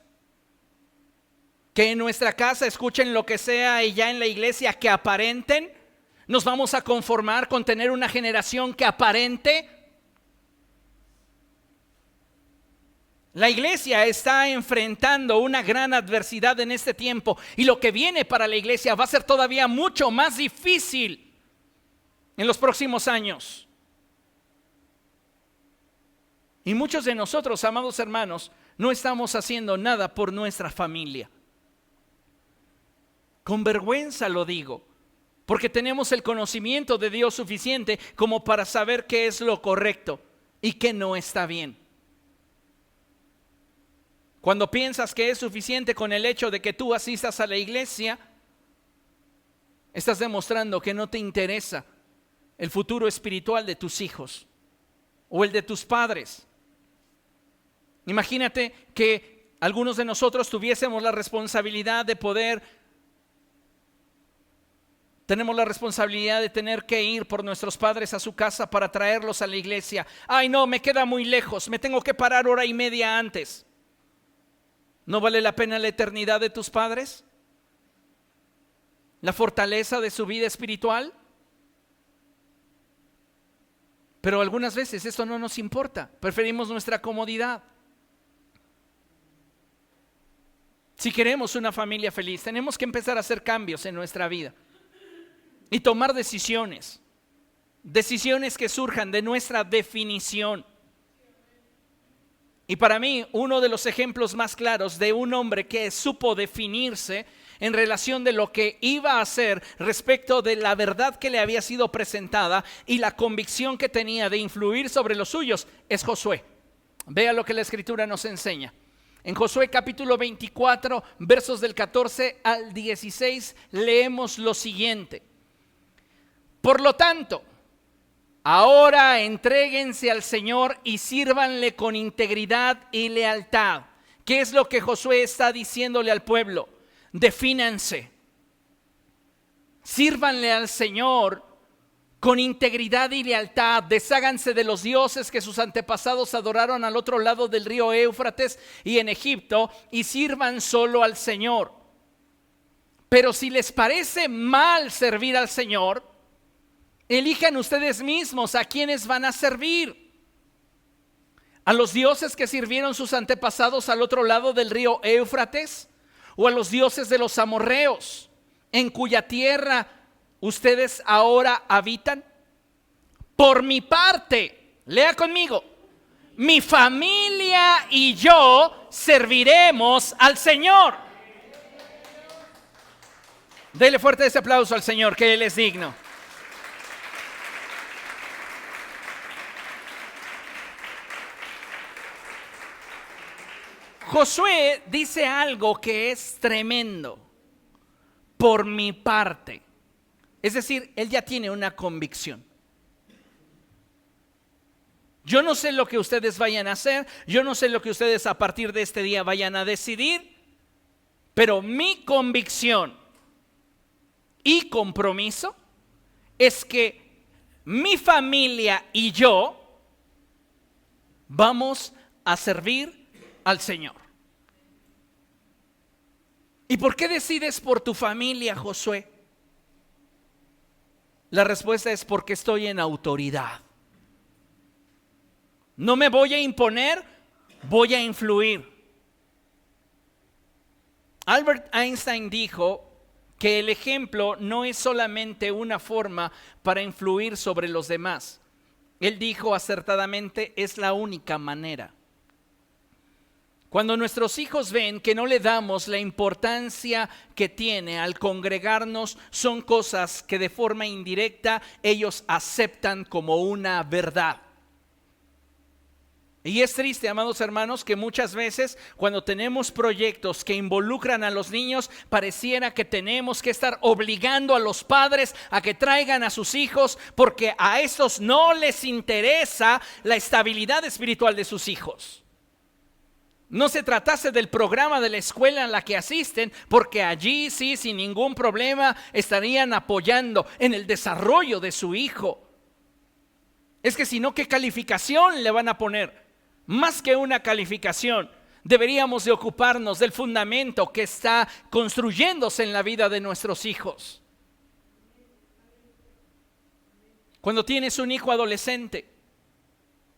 Que en nuestra casa escuchen lo que sea y ya en la iglesia que aparenten. ¿Nos vamos a conformar con tener una generación que aparente? La iglesia está enfrentando una gran adversidad en este tiempo y lo que viene para la iglesia va a ser todavía mucho más difícil en los próximos años. Y muchos de nosotros, amados hermanos, no estamos haciendo nada por nuestra familia. Con vergüenza lo digo, porque tenemos el conocimiento de Dios suficiente como para saber qué es lo correcto y qué no está bien. Cuando piensas que es suficiente con el hecho de que tú asistas a la iglesia, estás demostrando que no te interesa el futuro espiritual de tus hijos o el de tus padres. Imagínate que algunos de nosotros tuviésemos la responsabilidad de tenemos la responsabilidad de tener que ir por nuestros padres a su casa para traerlos a la iglesia. Ay, no, me queda muy lejos, me tengo que parar hora y media antes. ¿No vale la pena la eternidad de tus padres? ¿La fortaleza de su vida espiritual? Pero algunas veces esto no nos importa, preferimos nuestra comodidad. Si queremos una familia feliz, tenemos que empezar a hacer cambios en nuestra vida y tomar decisiones que surjan de nuestra definición. Y para mí, uno de los ejemplos más claros de un hombre que supo definirse en relación de lo que iba a hacer respecto de la verdad que le había sido presentada y la convicción que tenía de influir sobre los suyos, es Josué. Vea lo que la Escritura nos enseña. En Josué capítulo 24, versos del 14 al 16, leemos lo siguiente. Por lo tanto, ahora entréguense al Señor y sírvanle con integridad y lealtad. ¿Qué es lo que Josué está diciéndole al pueblo? Defínanse. Sírvanle al Señor con integridad y lealtad. Desháganse de los dioses que sus antepasados adoraron al otro lado del río Éufrates y en Egipto, y sirvan solo al Señor. Pero si les parece mal servir al Señor, elijan ustedes mismos a quienes van a servir. ¿A los dioses que sirvieron sus antepasados al otro lado del río Éufrates? ¿O a los dioses de los amorreos, en cuya tierra ustedes ahora habitan? Por mi parte, lea conmigo, mi familia y yo serviremos al Señor. Dele fuerte ese aplauso al Señor, que Él es digno. Josué dice algo que es tremendo. Por mi parte. Es decir, él ya tiene una convicción. Yo no sé lo que ustedes vayan a hacer, yo no sé lo que ustedes a partir de este día vayan a decidir, pero mi convicción y compromiso es que mi familia y yo vamos a servir al Señor. ¿Y por qué decides por tu familia, Josué? La respuesta es porque estoy en autoridad. No me voy a imponer, voy a influir. Albert Einstein dijo que el ejemplo no es solamente una forma para influir sobre los demás. Él dijo acertadamente, es la única manera. Cuando nuestros hijos ven que no le damos la importancia que tiene al congregarnos, son cosas que de forma indirecta ellos aceptan como una verdad. Y es triste, amados hermanos, que muchas veces cuando tenemos proyectos que involucran a los niños, pareciera que tenemos que estar obligando a los padres a que traigan a sus hijos, porque a estos no les interesa la estabilidad espiritual de sus hijos. No se tratase del programa de la escuela en la que asisten, porque allí sí, sin ningún problema, estarían apoyando en el desarrollo de su hijo. Es que si no, ¿qué calificación le van a poner? Más que una calificación, deberíamos de ocuparnos del fundamento que está construyéndose en la vida de nuestros hijos. Cuando tienes un hijo adolescente,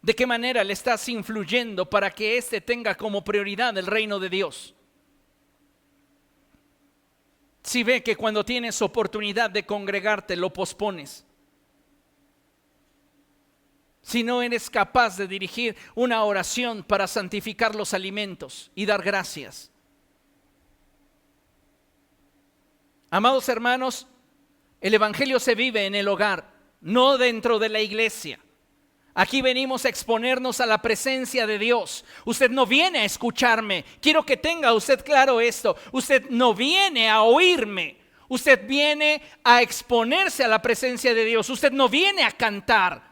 ¿de qué manera le estás influyendo para que éste tenga como prioridad el reino de Dios? Si ve que cuando tienes oportunidad de congregarte lo pospones, si no eres capaz de dirigir una oración para santificar los alimentos y dar gracias. Amados hermanos, el evangelio se vive en el hogar, no dentro de la iglesia. Aquí venimos a exponernos a la presencia de Dios. Usted no viene a escucharme. Quiero que tenga usted claro esto. Usted no viene a oírme. Usted viene a exponerse a la presencia de Dios. Usted no viene a cantar.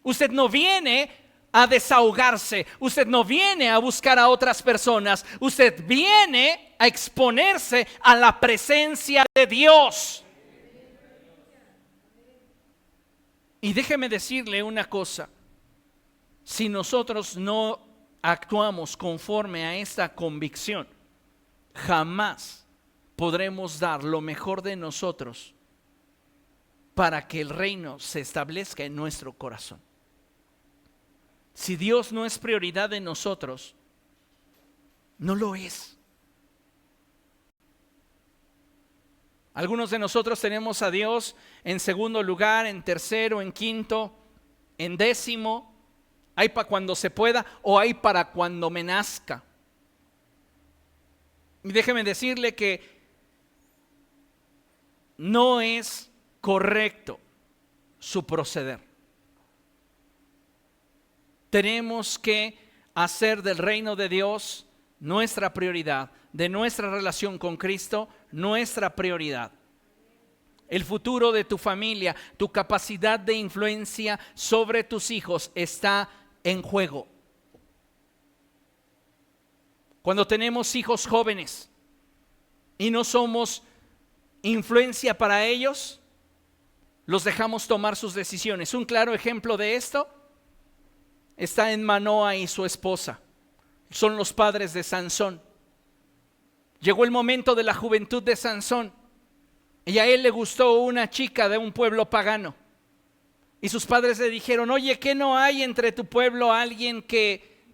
Usted no viene a desahogarse. Usted no viene a buscar a otras personas. Usted viene a exponerse a la presencia de Dios. Y déjeme decirle una cosa. Si nosotros no actuamos conforme a esta convicción, jamás podremos dar lo mejor de nosotros para que el reino se establezca en nuestro corazón. Si Dios no es prioridad de nosotros, no lo es. Algunos de nosotros tenemos a Dios en segundo lugar, en tercero, en quinto, en décimo. Hay para cuando se pueda o hay para cuando me nazca. Y déjeme decirle que no es correcto su proceder. Tenemos que hacer del reino de Dios nuestra prioridad, de nuestra relación con Cristo, nuestra prioridad. El futuro de tu familia, tu capacidad de influencia sobre tus hijos está en juego. Cuando tenemos hijos jóvenes y no somos influencia para ellos, los dejamos tomar sus decisiones. Un claro ejemplo de esto está en Manoa y su esposa. Son los padres de Sansón. Llegó el momento de la juventud de Sansón y a él le gustó una chica de un pueblo pagano. Y sus padres le dijeron: oye, ¿qué no hay entre tu pueblo alguien que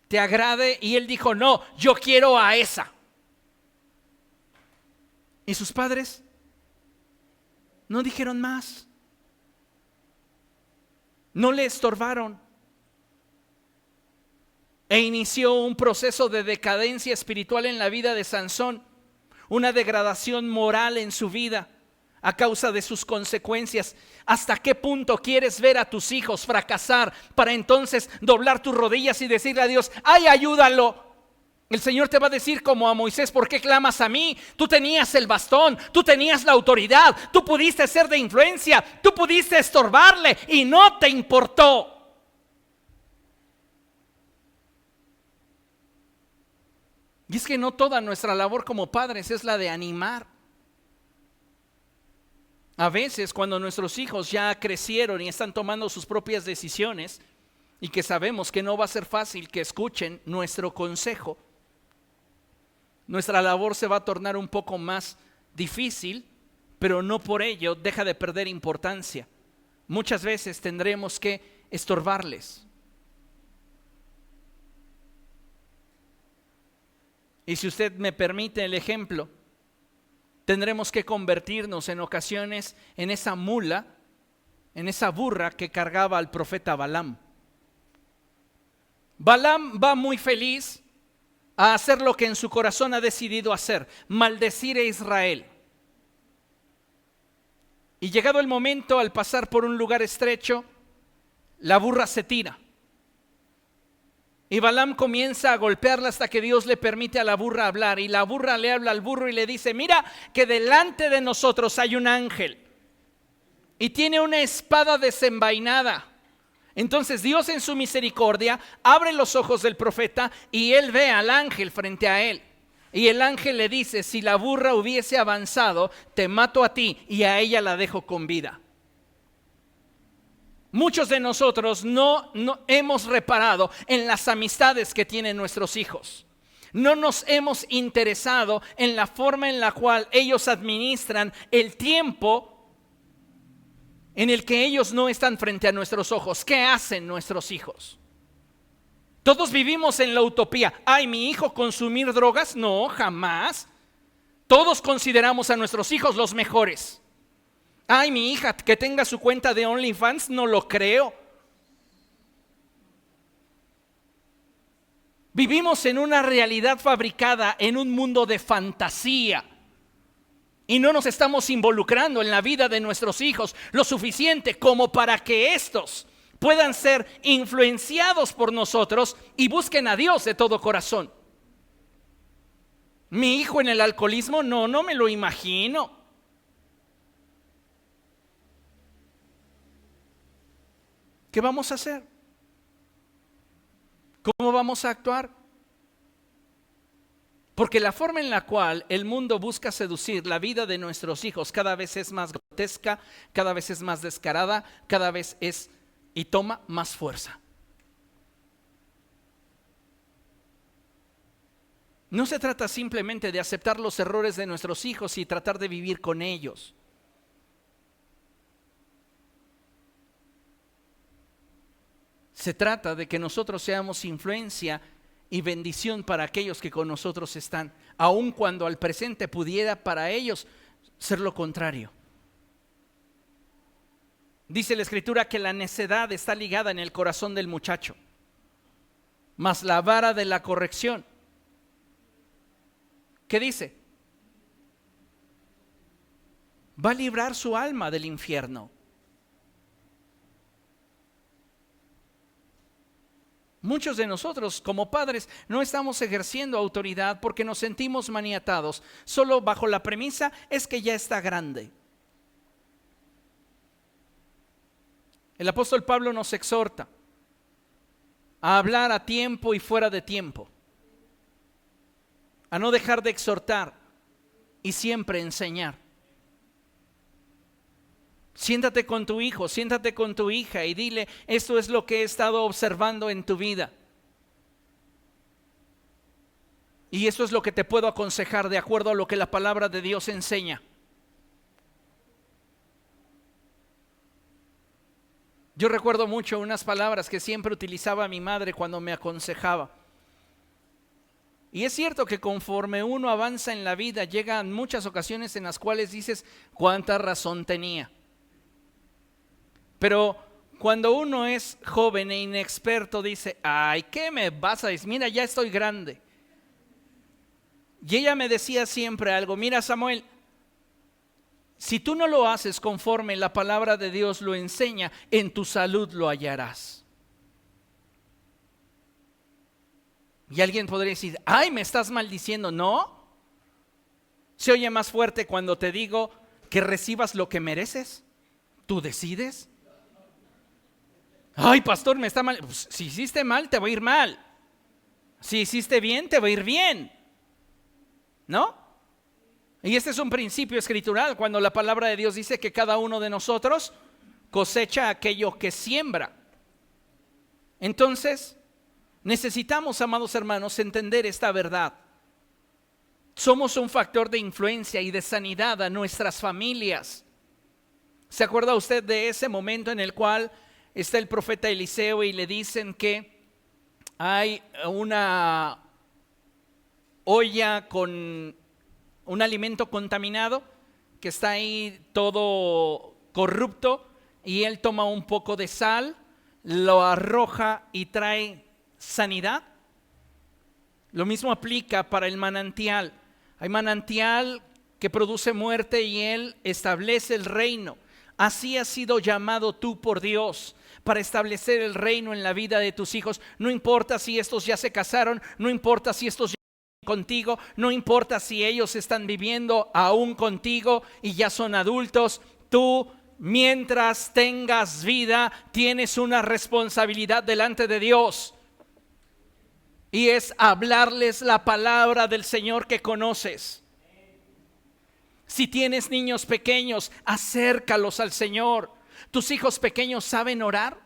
te agrade? Y él dijo: no, yo quiero a esa. Y sus padres no dijeron más. No le estorbaron. E inició un proceso de decadencia espiritual en la vida de Sansón, una degradación moral en su vida a causa de sus consecuencias. ¿Hasta qué punto quieres ver a tus hijos fracasar para entonces doblar tus rodillas y decirle a Dios: ¡ay, ayúdalo! El Señor te va a decir como a Moisés: ¿por qué clamas a mí? Tú tenías el bastón, tú tenías la autoridad, tú pudiste ser de influencia, tú pudiste estorbarle y no te importó. Y es que no toda nuestra labor como padres es la de animar. A veces, cuando nuestros hijos ya crecieron y están tomando sus propias decisiones y que sabemos que no va a ser fácil que escuchen nuestro consejo, nuestra labor se va a tornar un poco más difícil, pero no por ello deja de perder importancia. Muchas veces tendremos que estorbarles. Y si usted me permite el ejemplo, tendremos que convertirnos en ocasiones en esa mula, en esa burra que cargaba al profeta Balaam. Balaam va muy feliz a hacer lo que en su corazón ha decidido hacer: maldecir a Israel. Y llegado el momento, al pasar por un lugar estrecho, la burra se tira. Y Balaam comienza a golpearla hasta que Dios le permite a la burra hablar. Y la burra le habla al burro y le dice: mira que delante de nosotros hay un ángel y tiene una espada desenvainada. Entonces Dios, en su misericordia, abre los ojos del profeta y él ve al ángel frente a él. Y el ángel le dice: si la burra hubiese avanzado, te mato a ti y a ella la dejo con vida. Muchos de nosotros no hemos reparado en las amistades que tienen nuestros hijos. No nos hemos interesado en la forma en la cual ellos administran el tiempo en el que ellos no están frente a nuestros ojos. ¿Qué hacen nuestros hijos? Todos vivimos en la utopía. ¿Ay, mi hijo consumir drogas? No, jamás. Todos consideramos a nuestros hijos los mejores. Ay, mi hija que tenga su cuenta de OnlyFans, no lo creo. Vivimos en una realidad fabricada, en un mundo de fantasía. Y no nos estamos involucrando en la vida de nuestros hijos lo suficiente como para que estos puedan ser influenciados por nosotros y busquen a Dios de todo corazón. ¿Mi hijo en el alcoholismo? No me lo imagino. ¿Qué vamos a hacer? ¿Cómo vamos a actuar? Porque la forma en la cual el mundo busca seducir la vida de nuestros hijos cada vez es más grotesca, cada vez es más descarada, cada vez es y toma más fuerza. No se trata simplemente de aceptar los errores de nuestros hijos y tratar de vivir con ellos. Se trata de que nosotros seamos influencia y bendición para aquellos que con nosotros están, aun cuando al presente pudiera para ellos ser lo contrario. Dice la Escritura que la necedad está ligada en el corazón del muchacho, mas la vara de la corrección, ¿qué dice? Va a librar su alma del infierno. Muchos de nosotros como padres no estamos ejerciendo autoridad porque nos sentimos maniatados, solo bajo la premisa es que ya está grande. El apóstol Pablo nos exhorta a hablar a tiempo y fuera de tiempo. a no dejar de exhortar y siempre enseñar. Siéntate con tu hijo, siéntate con tu hija y dile: esto es lo que he estado observando en tu vida. Y eso es lo que te puedo aconsejar de acuerdo a lo que la palabra de Dios enseña. Yo recuerdo mucho unas palabras que siempre utilizaba mi madre cuando me aconsejaba. Y es cierto que conforme uno avanza en la vida, llegan muchas ocasiones en las cuales dices: cuánta razón tenía. Pero cuando uno es joven e inexperto, dice: ay, ¿qué me vas a decir? Mira, ya estoy grande. Y ella me decía siempre algo: mira, Samuel, si tú no lo haces conforme la palabra de Dios lo enseña, en tu salud lo hallarás. Y alguien podría decir: ay, me estás maldiciendo. No, se oye más fuerte cuando te digo que recibas lo que mereces. Tú decides. Ay, pastor, me está mal. Pues, si hiciste mal, te va a ir mal. Si hiciste bien, te va a ir bien, ¿no? Y este es un principio escritural, cuando la palabra de Dios dice que cada uno de nosotros cosecha aquello que siembra. Entonces, necesitamos, amados hermanos, entender esta verdad. Somos un factor de influencia y de sanidad a nuestras familias. ¿Se acuerda usted de ese momento en el cual está el profeta Eliseo y le dicen que hay una olla con un alimento contaminado que está ahí todo corrupto, y él toma un poco de sal, lo arroja y trae sanidad? Lo mismo aplica para el manantial. Hay manantial que produce muerte y él establece el reino. Así has sido llamado tú por Dios, para establecer el reino en la vida de tus hijos. No importa si estos ya se casaron, no importa si estos ya contigo, no importa si ellos están viviendo aún contigo y ya son adultos. Tú, mientras tengas vida, tienes una responsabilidad delante de Dios, y es hablarles la palabra del Señor que conoces. Si tienes niños pequeños, acércalos al Señor. ¿Tus hijos pequeños saben orar?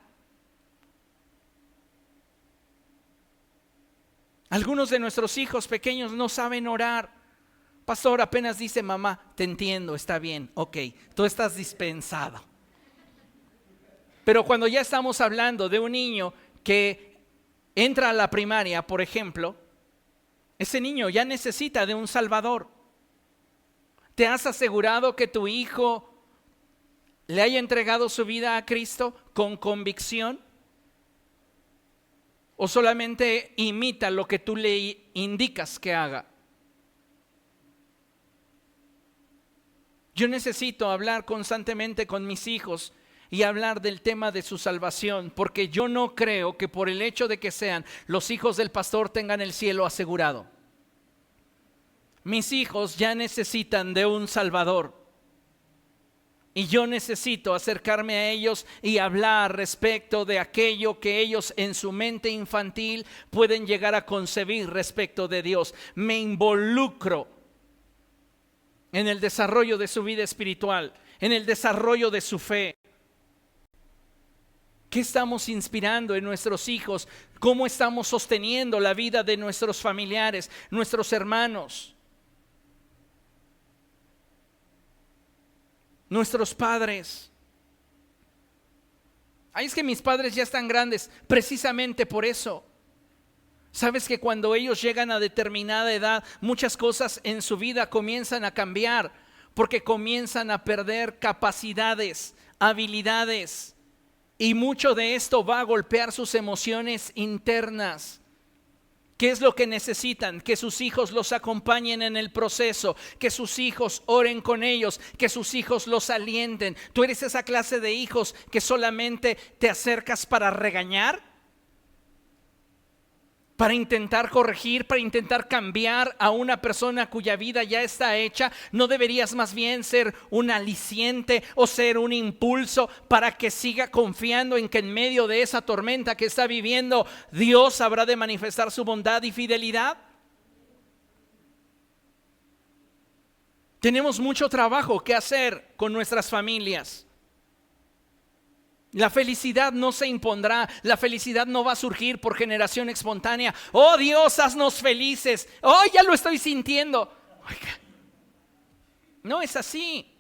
Algunos de nuestros hijos pequeños no saben orar. Pastor, apenas dice mamá: te entiendo, está bien, ok, tú estás dispensado. Pero cuando ya estamos hablando de un niño que entra a la primaria, por ejemplo, ese niño ya necesita de un Salvador. ¿Te has asegurado que tu hijo le haya entregado su vida a Cristo con convicción? ¿O solamente imita lo que tú le indicas que haga? Yo necesito hablar constantemente con mis hijos y hablar del tema de su salvación, porque yo no creo que por el hecho de que sean los hijos del pastor tengan el cielo asegurado. Mis hijos ya necesitan de un Salvador, y yo necesito acercarme a ellos y hablar respecto de aquello que ellos en su mente infantil pueden llegar a concebir respecto de Dios. Me involucro en el desarrollo de su vida espiritual, en el desarrollo de su fe. ¿Qué estamos inspirando en nuestros hijos? ¿Cómo estamos sosteniendo la vida de nuestros familiares, nuestros hermanos, nuestros padres? Ay, es que mis padres ya están grandes. Precisamente por eso. Sabes que cuando ellos llegan a determinada edad, muchas cosas en su vida comienzan a cambiar, porque comienzan a perder capacidades, habilidades, y mucho de esto va a golpear sus emociones internas. ¿Qué es lo que necesitan? Que sus hijos los acompañen en el proceso, que sus hijos oren con ellos, que sus hijos los alienten. ¿Tú eres esa clase de hijos que solamente te acercas para regañar? Para intentar corregir, para intentar cambiar a una persona cuya vida ya está hecha. ¿No deberías más bien ser un aliciente o ser un impulso para que siga confiando en que en medio de esa tormenta que está viviendo, Dios habrá de manifestar su bondad y fidelidad? Tenemos mucho trabajo que hacer con nuestras familias. La felicidad no se impondrá, la felicidad no va a surgir por generación espontánea. Oh Dios, haznos felices. Oh, ya lo estoy sintiendo. Oiga, no es así.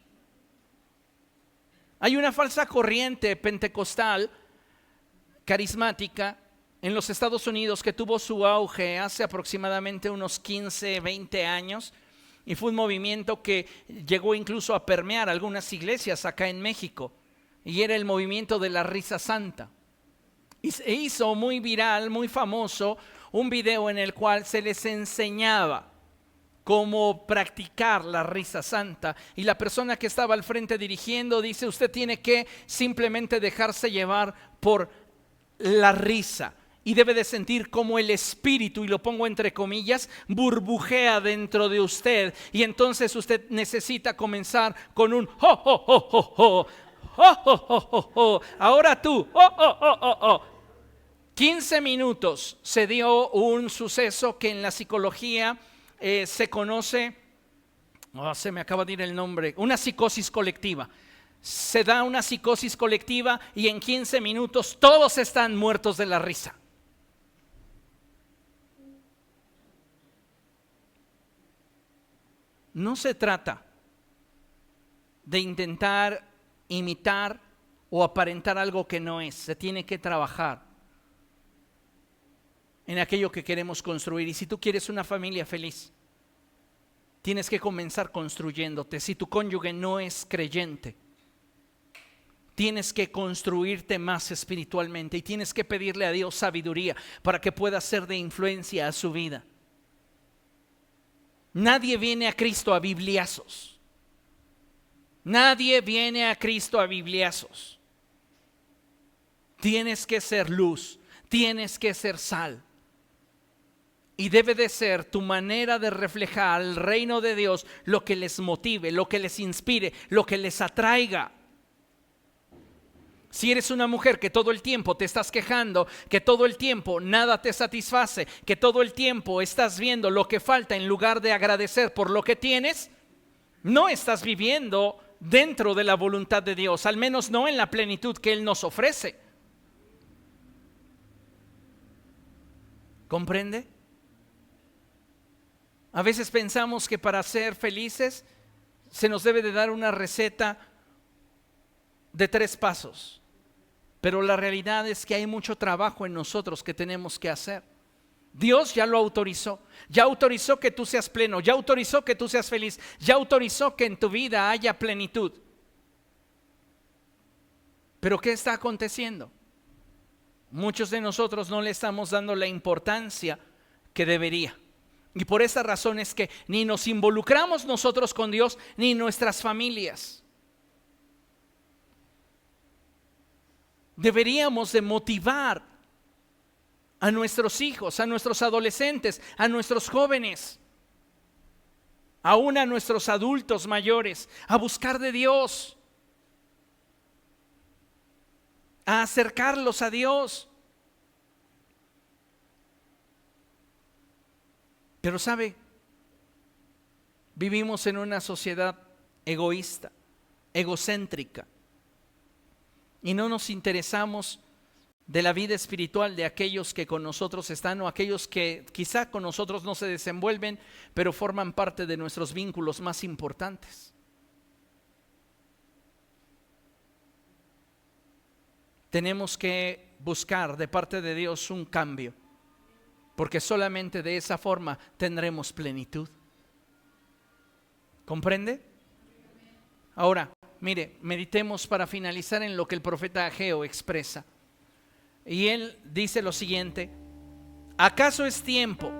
Hay una falsa corriente pentecostal, carismática, en los Estados Unidos que tuvo su auge hace aproximadamente unos 15, 20 años. Y fue un movimiento que llegó incluso a permear algunas iglesias acá en México. Y era el movimiento de la risa santa. Y se hizo muy viral, muy famoso, un video en el cual se les enseñaba cómo practicar la risa santa. Y la persona que estaba al frente dirigiendo dice: usted tiene que simplemente dejarse llevar por la risa. Y debe de sentir como el espíritu, y lo pongo entre comillas, burbujea dentro de usted. Y entonces usted necesita comenzar con un ho, ho, ho, ho, ho. Oh, oh, oh, oh, oh. Ahora tú, oh, oh, oh, oh, oh. 15 minutos se dio un suceso que en la psicología se conoce, se me acaba de ir el nombre, una psicosis colectiva. Se da una psicosis colectiva y en 15 minutos todos están muertos de la risa. No se trata de intentar imitar o aparentar algo que no es. Se tiene que trabajar en aquello que queremos construir. Y si tú quieres una familia feliz, tienes que comenzar construyéndote. Si tu cónyuge no es creyente, tienes que construirte más espiritualmente y tienes que pedirle a Dios sabiduría para que pueda ser de influencia a su vida. Nadie viene a Cristo a bibliazos. Nadie viene a Cristo a bibliazos. Tienes que ser luz, tienes que ser sal. Y debe de ser tu manera de reflejar al reino de Dios lo que les motive, lo que les inspire, lo que les atraiga. Si eres una mujer que todo el tiempo te estás quejando, que todo el tiempo nada te satisface, que todo el tiempo estás viendo lo que falta en lugar de agradecer por lo que tienes, no estás viviendo dentro de la voluntad de Dios, al menos no en la plenitud que Él nos ofrece. ¿Comprende? A veces pensamos que para ser felices se nos debe de dar una receta de 3 pasos, pero la realidad es que hay mucho trabajo en nosotros que tenemos que hacer. Dios ya lo autorizó, ya autorizó que tú seas pleno, ya autorizó que tú seas feliz, ya autorizó que en tu vida haya plenitud. Pero ¿qué está aconteciendo? Muchos de nosotros no le estamos dando la importancia que debería. Y por esa razón es que ni nos involucramos nosotros con Dios, ni nuestras familias. Deberíamos de motivar a nuestros hijos, a nuestros adolescentes, a nuestros jóvenes, aún a nuestros adultos mayores, a buscar de Dios, a acercarlos a Dios. Pero ¿sabe? Vivimos en una sociedad egoísta, egocéntrica, y no nos interesamos de la vida espiritual de aquellos que con nosotros están o aquellos que quizá con nosotros no se desenvuelven, pero forman parte de nuestros vínculos más importantes. Tenemos que buscar de parte de Dios un cambio, porque solamente de esa forma tendremos plenitud. ¿Comprende? Ahora, mire, meditemos para finalizar en lo que el profeta Ageo expresa. Y él dice lo siguiente: ¿acaso es tiempo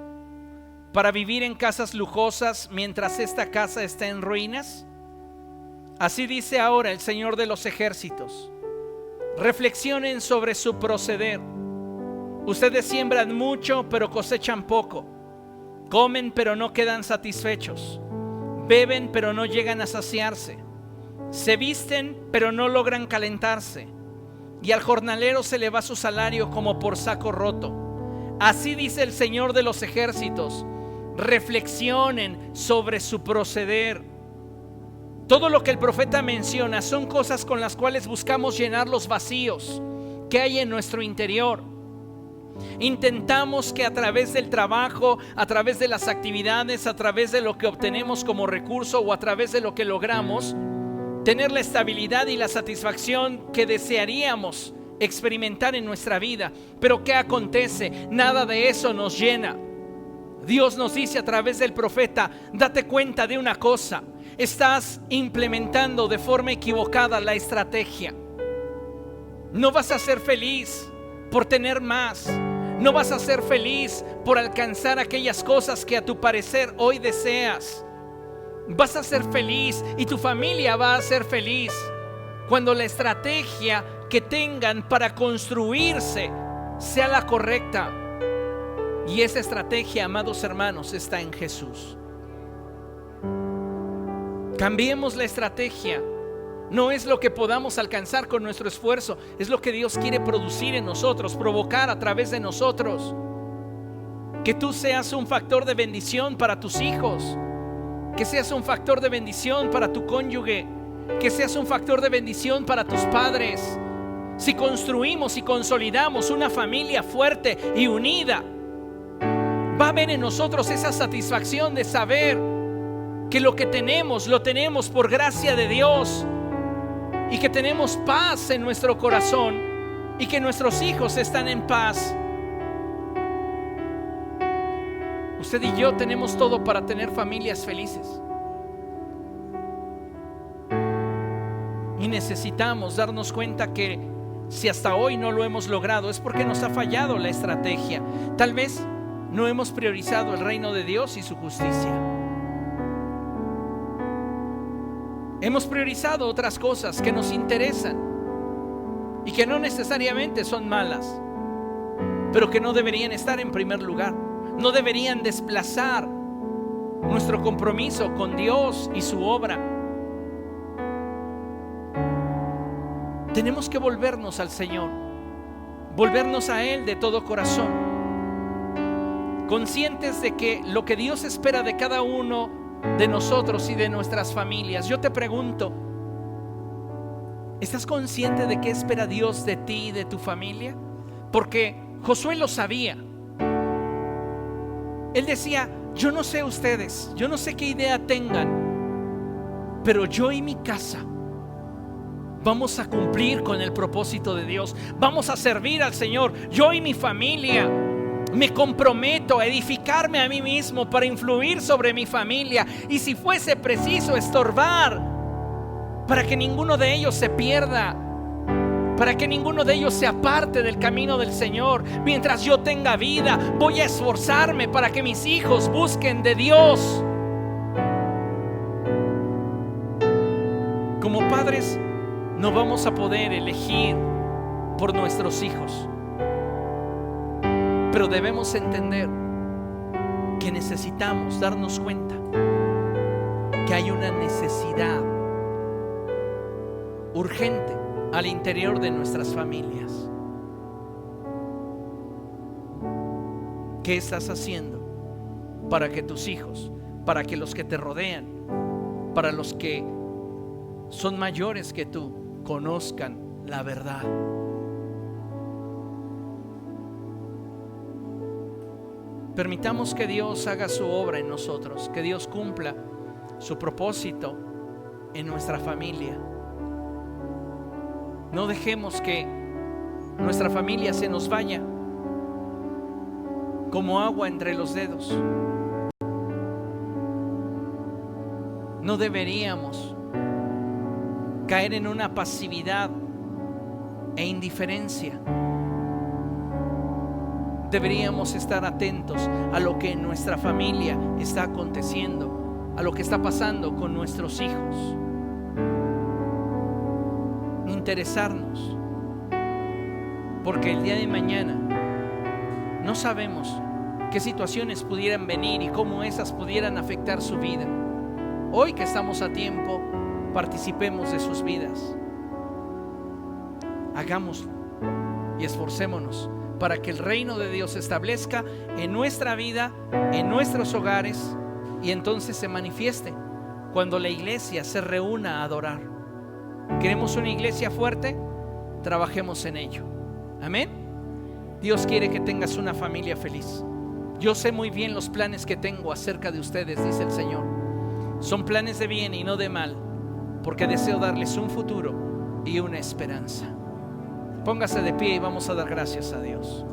para vivir en casas lujosas mientras esta casa está en ruinas? Así dice ahora el Señor de los ejércitos. Reflexionen sobre su proceder. Ustedes siembran mucho, pero cosechan poco. Comen, pero no quedan satisfechos. Beben, pero no llegan a saciarse. Se visten, pero no logran calentarse. Y al jornalero se le va su salario como por saco roto. Así dice el Señor de los ejércitos: reflexionen sobre su proceder. Todo lo que el profeta menciona son cosas con las cuales buscamos llenar los vacíos que hay en nuestro interior. Intentamos que a través del trabajo, a través de las actividades, a través de lo que obtenemos como recurso o a través de lo que logramos, tener la estabilidad y la satisfacción que desearíamos experimentar en nuestra vida. Pero ¿qué acontece? Nada de eso nos llena. Dios nos dice a través del profeta: date cuenta de una cosa, estás implementando de forma equivocada la estrategia. No vas a ser feliz por tener más. No vas a ser feliz por alcanzar aquellas cosas que a tu parecer hoy deseas. Vas a ser feliz y tu familia va a ser feliz cuando la estrategia que tengan para construirse sea la correcta. Y esa estrategia, amados hermanos, está en Jesús. Cambiemos la estrategia. No es lo que podamos alcanzar con nuestro esfuerzo, es lo que Dios quiere producir en nosotros, provocar a través de nosotros. Que tú seas un factor de bendición para tus hijos, que seas un factor de bendición para tu cónyuge, que seas un factor de bendición para tus padres. Si construimos y consolidamos una familia fuerte y unida, va a haber en nosotros esa satisfacción de saber que lo que tenemos, lo tenemos por gracia de Dios, y que tenemos paz en nuestro corazón y que nuestros hijos están en paz. Usted y yo tenemos todo para tener familias felices. Y necesitamos darnos cuenta que si hasta hoy no lo hemos logrado es porque nos ha fallado la estrategia. Tal vez no hemos priorizado el reino de Dios y su justicia. Hemos priorizado otras cosas que nos interesan y que no necesariamente son malas, pero que no deberían estar en primer lugar. No deberían desplazar nuestro compromiso con Dios y su obra. Tenemos que volvernos al Señor, volvernos a Él de todo corazón, conscientes de que lo que Dios espera de cada uno de nosotros y de nuestras familias. Yo te pregunto, ¿estás consciente de qué espera Dios de ti y de tu familia? Porque Josué lo sabía. Él decía: yo no sé ustedes, yo no sé qué idea tengan, pero yo y mi casa vamos a cumplir con el propósito de Dios. Vamos a servir al Señor. Yo y mi familia me comprometo a edificarme a mí mismo para influir sobre mi familia, y si fuese preciso estorbar para que ninguno de ellos se pierda, para que ninguno de ellos se aparte del camino del Señor. Mientras yo tenga vida, voy a esforzarme para que mis hijos busquen de Dios. Como padres no vamos a poder elegir por nuestros hijos, pero debemos entender que necesitamos darnos cuenta que hay una necesidad urgente al interior de nuestras familias. ¿Qué estás haciendo para que tus hijos, para que los que te rodean, para los que son mayores que tú, conozcan la verdad? Permitamos que Dios haga su obra en nosotros, que Dios cumpla su propósito en nuestra familia. No dejemos que nuestra familia se nos vaya como agua entre los dedos. No deberíamos caer en una pasividad e indiferencia. Deberíamos estar atentos a lo que en nuestra familia está aconteciendo, a lo que está pasando con nuestros hijos. Interesarnos, porque el día de mañana no sabemos qué situaciones pudieran venir y cómo esas pudieran afectar su vida. Hoy que estamos a tiempo, participemos de sus vidas. Hagámoslo y esforcémonos para que el reino de Dios se establezca en nuestra vida, en nuestros hogares, y entonces se manifieste cuando la iglesia se reúna a adorar. ¿Queremos una iglesia fuerte? Trabajemos en ello. Amén. Dios quiere que tengas una familia feliz. Yo sé muy bien los planes que tengo acerca de ustedes, dice el Señor. Son planes de bien y no de mal, porque deseo darles un futuro y una esperanza. Póngase de pie y vamos a dar gracias a Dios.